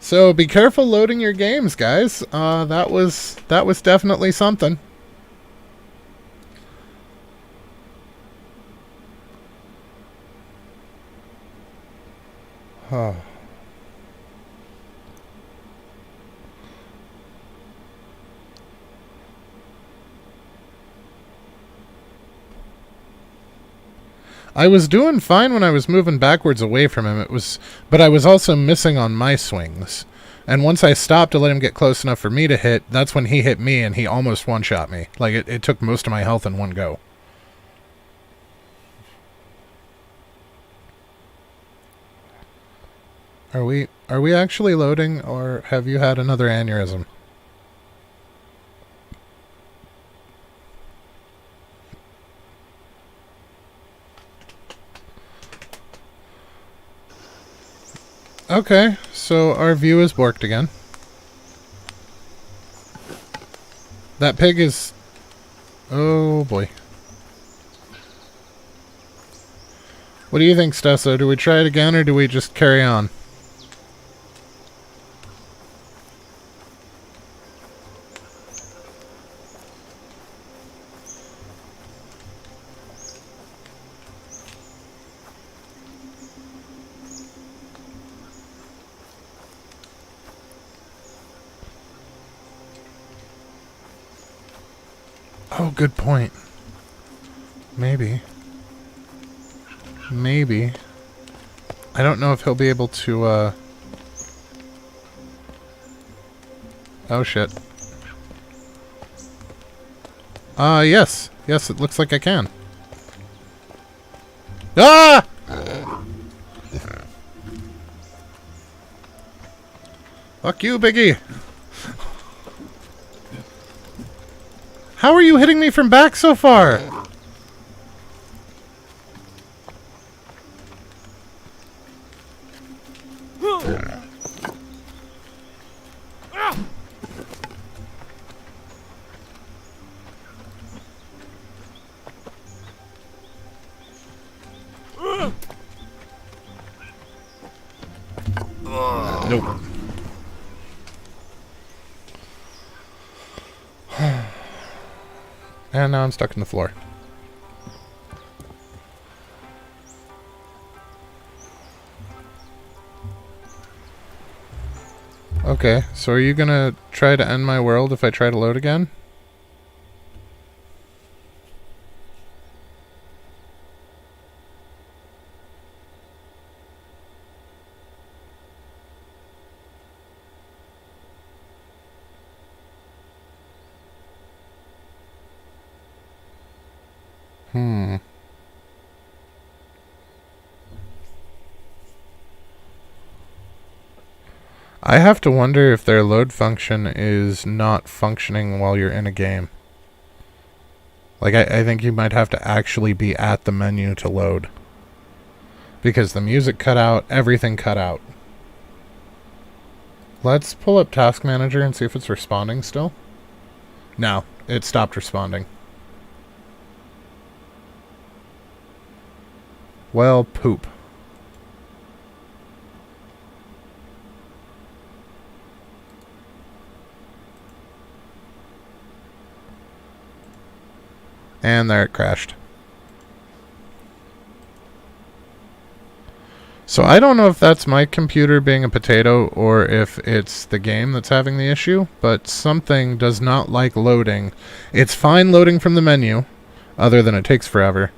So be careful loading your games, guys. That was definitely something. Huh. I was doing fine when I was moving backwards away from him. But I was also missing on my swings. And once I stopped to let him get close enough for me to hit, that's when he hit me and he almost one-shot me. Like it took most of my health in one go. Are we actually loading, or have you had another aneurysm? Okay, so our view is borked again. That pig is... Oh boy. What do you think, Stesso? Do we try it again, or do we just carry on? Oh, good point. Maybe. Maybe. I don't know if he'll be able to, Oh, shit. Yes. Yes, it looks like I can. Ah! Fuck you, Biggie. How are you hitting me from back so far? Nope. And now I'm stuck in the floor. Okay, so are you gonna try to end my world if I try to load again? I have to wonder if their load function is not functioning while you're in a game. Like, I think you might have to actually be at the menu to load. Because the music cut out, everything cut out. Let's pull up Task Manager and see if it's responding still. No, it stopped responding. Well, poop. And there it crashed. So I don't know if that's my computer being a potato or if it's the game that's having the issue, but something does not like loading. It's fine loading from the menu, other than it takes forever,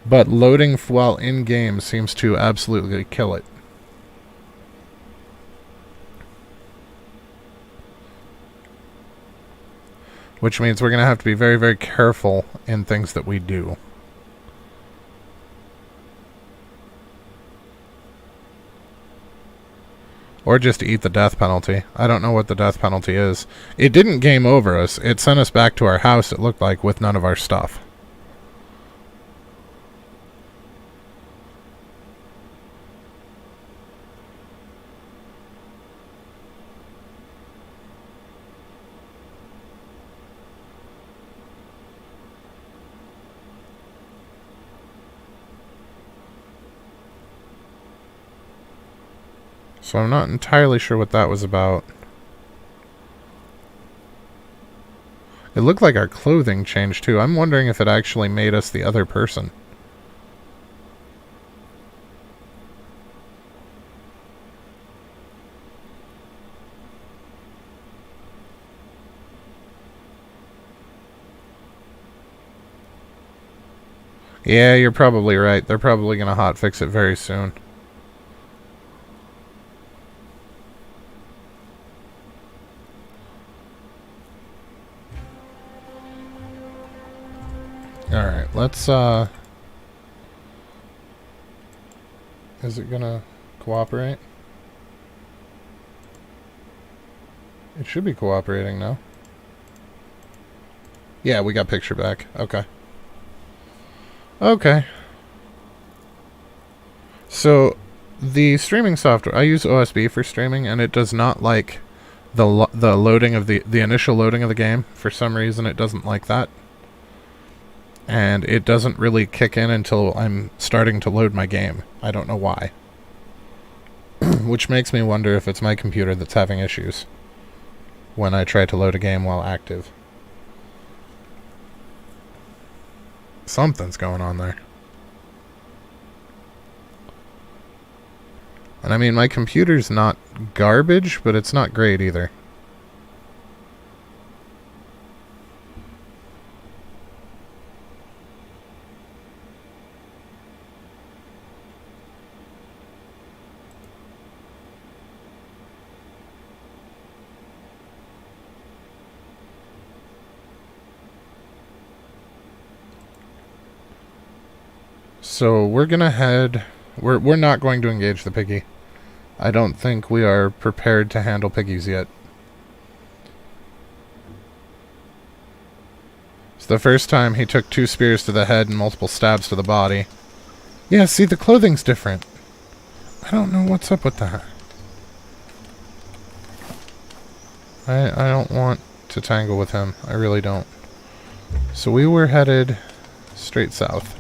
but loading while in-game seems to absolutely kill it. Which means we're going to have to be very, very careful in things that we do. Or just eat the death penalty. I don't know what the death penalty is. It didn't game over us. It sent us back to our house, it looked like, with none of our stuff. So I'm not entirely sure what that was about. It looked like our clothing changed too. I'm wondering if it actually made us the other person. Yeah, you're probably right. They're probably going to hotfix it very soon. Alright, let's, is it gonna cooperate? It should be cooperating now. Yeah, we got picture back. Okay. Okay. So, the streaming software, I use OSB for streaming, and it does not like the loading of the initial loading of the game. For some reason, it doesn't like that. And it doesn't really kick in until I'm starting to load my game. I don't know why. Which makes me wonder if it's my computer that's having issues when I try to load a game while active. Something's going on there. And I mean, my computer's not garbage, but it's not great either. So we're gonna head... We're not going to engage the piggy. I don't think we are prepared to handle piggies yet. It's the first time he took 2 spears to the head and multiple stabs to the body. Yeah, see, the clothing's different. I don't know what's up with that. I don't want to tangle with him. I really don't. So we were headed straight south.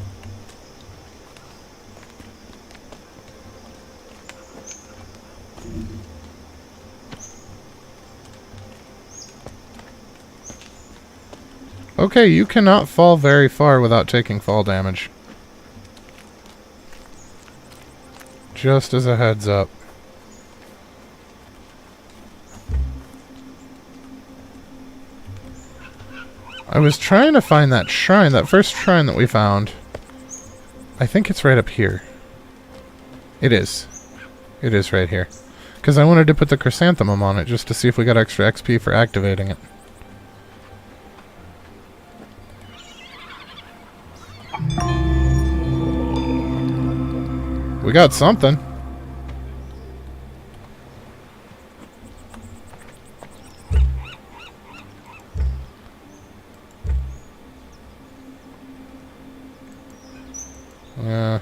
Okay, you cannot fall very far without taking fall damage. Just as a heads up. I was trying to find that shrine, that first shrine that we found. I think it's right up here. It is. It is right here. Because I wanted to put the chrysanthemum on it just to see if we got extra XP for activating it. We got something. Yeah.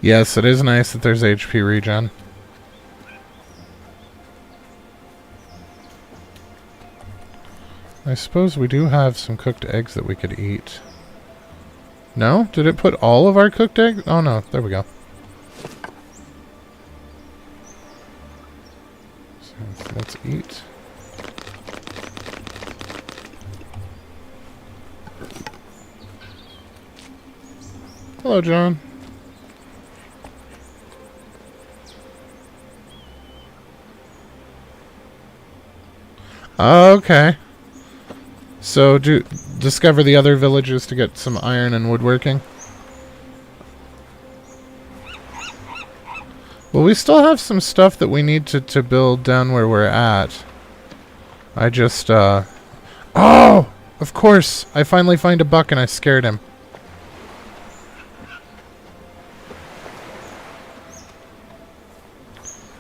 Yes, it is nice that there's HP regen. I suppose we do have some cooked eggs that we could eat. No? Did it put all of our cooked eggs? Oh no, there we go. So let's eat. Hello, John. Okay. So, discover the other villages to get some iron and woodworking. Well, we still have some stuff that we need to build down where we're at. I just, Oh! Of course! I finally find a buck and I scared him.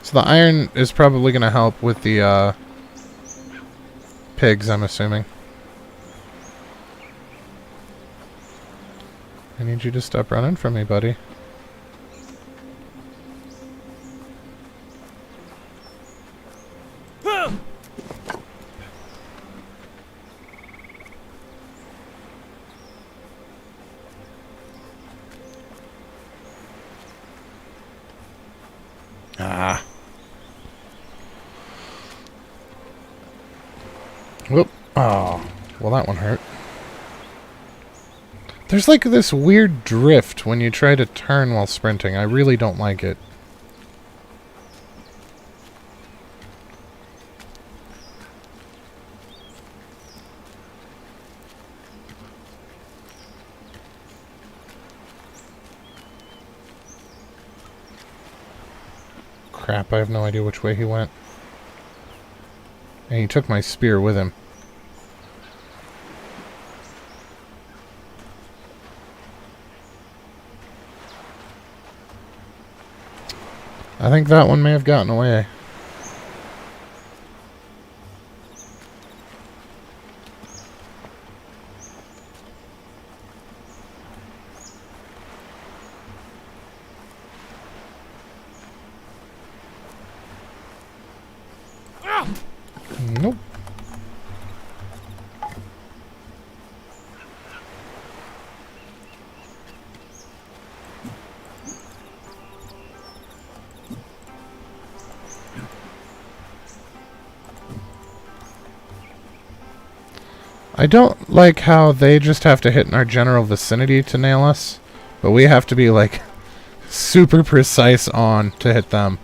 So the iron is probably going to help with the, pigs, I'm assuming. I need you to stop running from me, buddy. Ah. Whoop. Oh. Well, that one hurt. There's like this weird drift when you try to turn while sprinting. I really don't like it. Crap, I have no idea which way he went. And he took my spear with him. I think that one may have gotten away. Nope. I don't like how they just have to hit in our general vicinity to nail us, but we have to be like super precise on to hit them.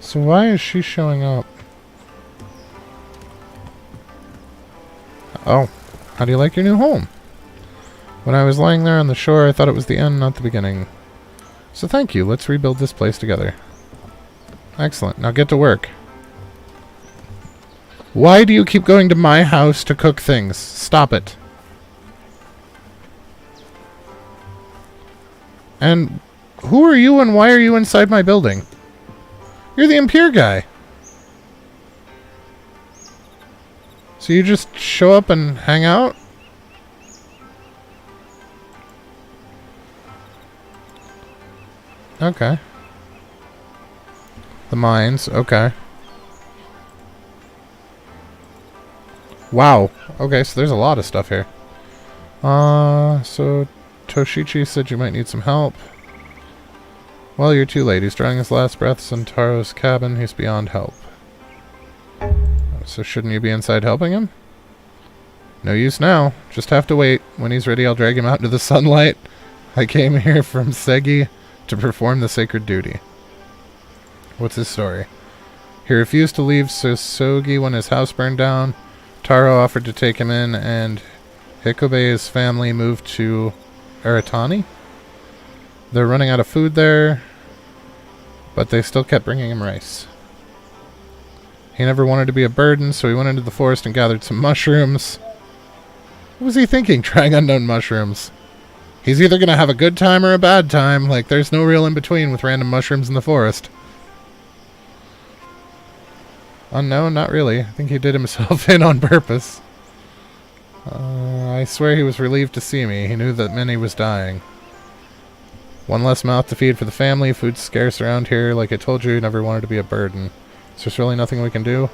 So why is she showing up? Oh, how do you like your new home? When I was lying there on the shore, I thought it was the end, not the beginning. So thank you. Let's rebuild this place together. Excellent. Now get to work. Why do you keep going to my house to cook things? Stop it. And who are you and why are you inside my building? You're the impure guy. So you just show up and hang out? Okay. The mines, okay. Wow. Okay, so there's a lot of stuff here. So Toshichi said you might need some help. Well, you're too late. He's drawing his last breaths in Taro's cabin. He's beyond help. So shouldn't you be inside helping him? No use now. Just have to wait. When he's ready, I'll drag him out into the sunlight. I came here from Segi to perform the sacred duty. What's his story? He refused to leave Sosogi when his house burned down. Taro offered to take him in, and Hikobe's family moved to Aratani. They're running out of food there, but they still kept bringing him rice. He never wanted to be a burden, so he went into the forest and gathered some mushrooms. What was he thinking, trying unknown mushrooms? He's either going to have a good time or a bad time. Like, there's no real in-between with random mushrooms in the forest. Unknown? Not really. I think he did himself in on purpose. I swear he was relieved to see me. He knew that Minnie was dying. One less mouth to feed for the family. Food's scarce around here. Like I told you, he never wanted to be a burden. Is there really nothing we can do?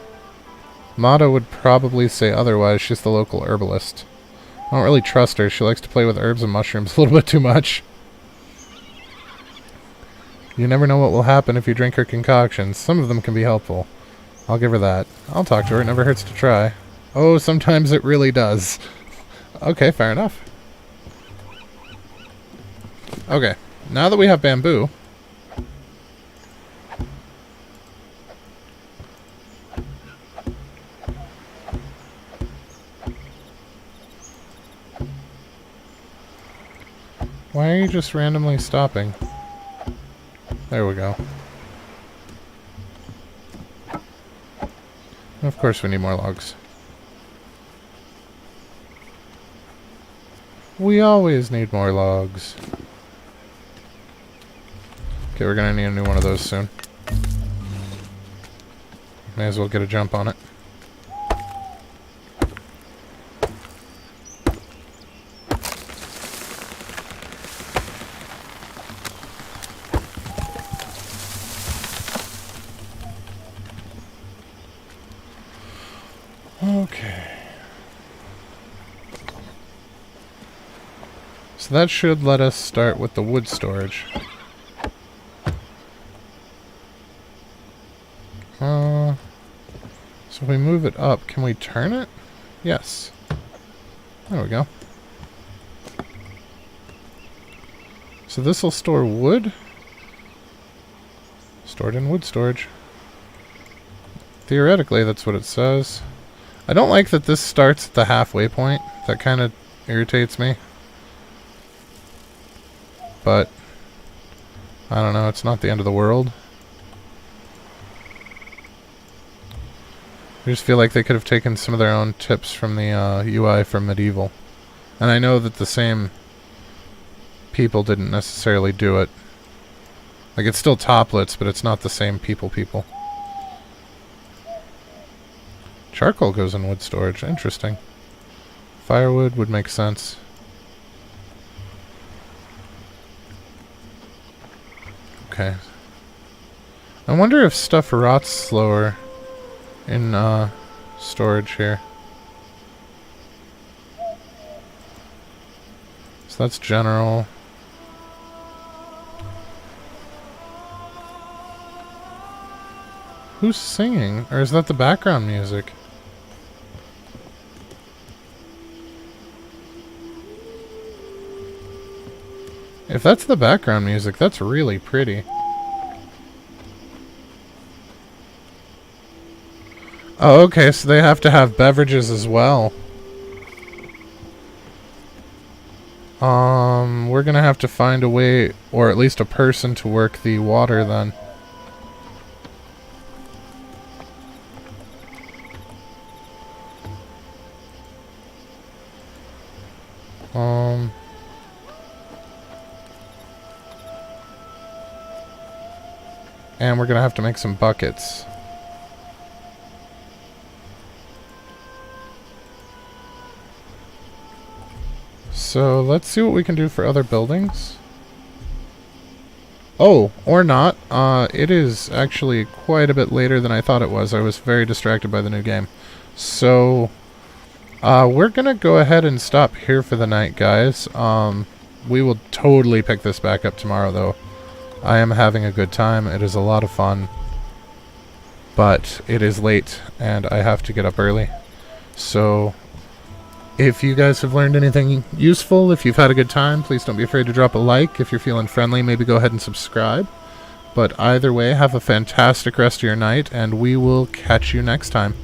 Mata would probably say otherwise. She's the local herbalist. I don't really trust her. She likes to play with herbs and mushrooms a little bit too much. You never know what will happen if you drink her concoctions. Some of them can be helpful. I'll give her that. I'll talk to her. It never hurts to try. Oh, sometimes it really does. Okay, fair enough. Okay, now that we have bamboo... Why are you just randomly stopping? There we go. Of course we need more logs. We always need more logs. Okay, we're gonna need a new one of those soon. May as well get a jump on it. Okay. So that should let us start with the wood storage. So if we move it up, can we turn it? Yes. There we go. So this will store wood. Stored in wood storage. Theoretically, that's what it says. I don't like that this starts at the halfway point. That kind of irritates me. But I don't know, it's not the end of the world. I just feel like they could have taken some of their own tips from the UI from Medieval. And I know that the same people didn't necessarily do it. Like, it's still toplets, but it's not the same people. Charcoal goes in wood storage. Interesting. Firewood would make sense. Okay. I wonder if stuff rots slower in storage here. So that's general. Who's singing? Or is that the background music? If that's the background music, that's really pretty. Oh, okay, so they have to have beverages as well. We're gonna have to find a way, or at least a person to work the water then. And we're going to have to make some buckets. So let's see what we can do for other buildings. Oh, or not. It is actually quite a bit later than I thought it was. I was very distracted by the new game. So, we're going to go ahead and stop here for the night, guys. We will totally pick this back up tomorrow, though. I am having a good time. It is a lot of fun. But it is late, and I have to get up early. So, if you guys have learned anything useful, if you've had a good time, please don't be afraid to drop a like. If you're feeling friendly, maybe go ahead and subscribe. But either way, have a fantastic rest of your night, and we will catch you next time.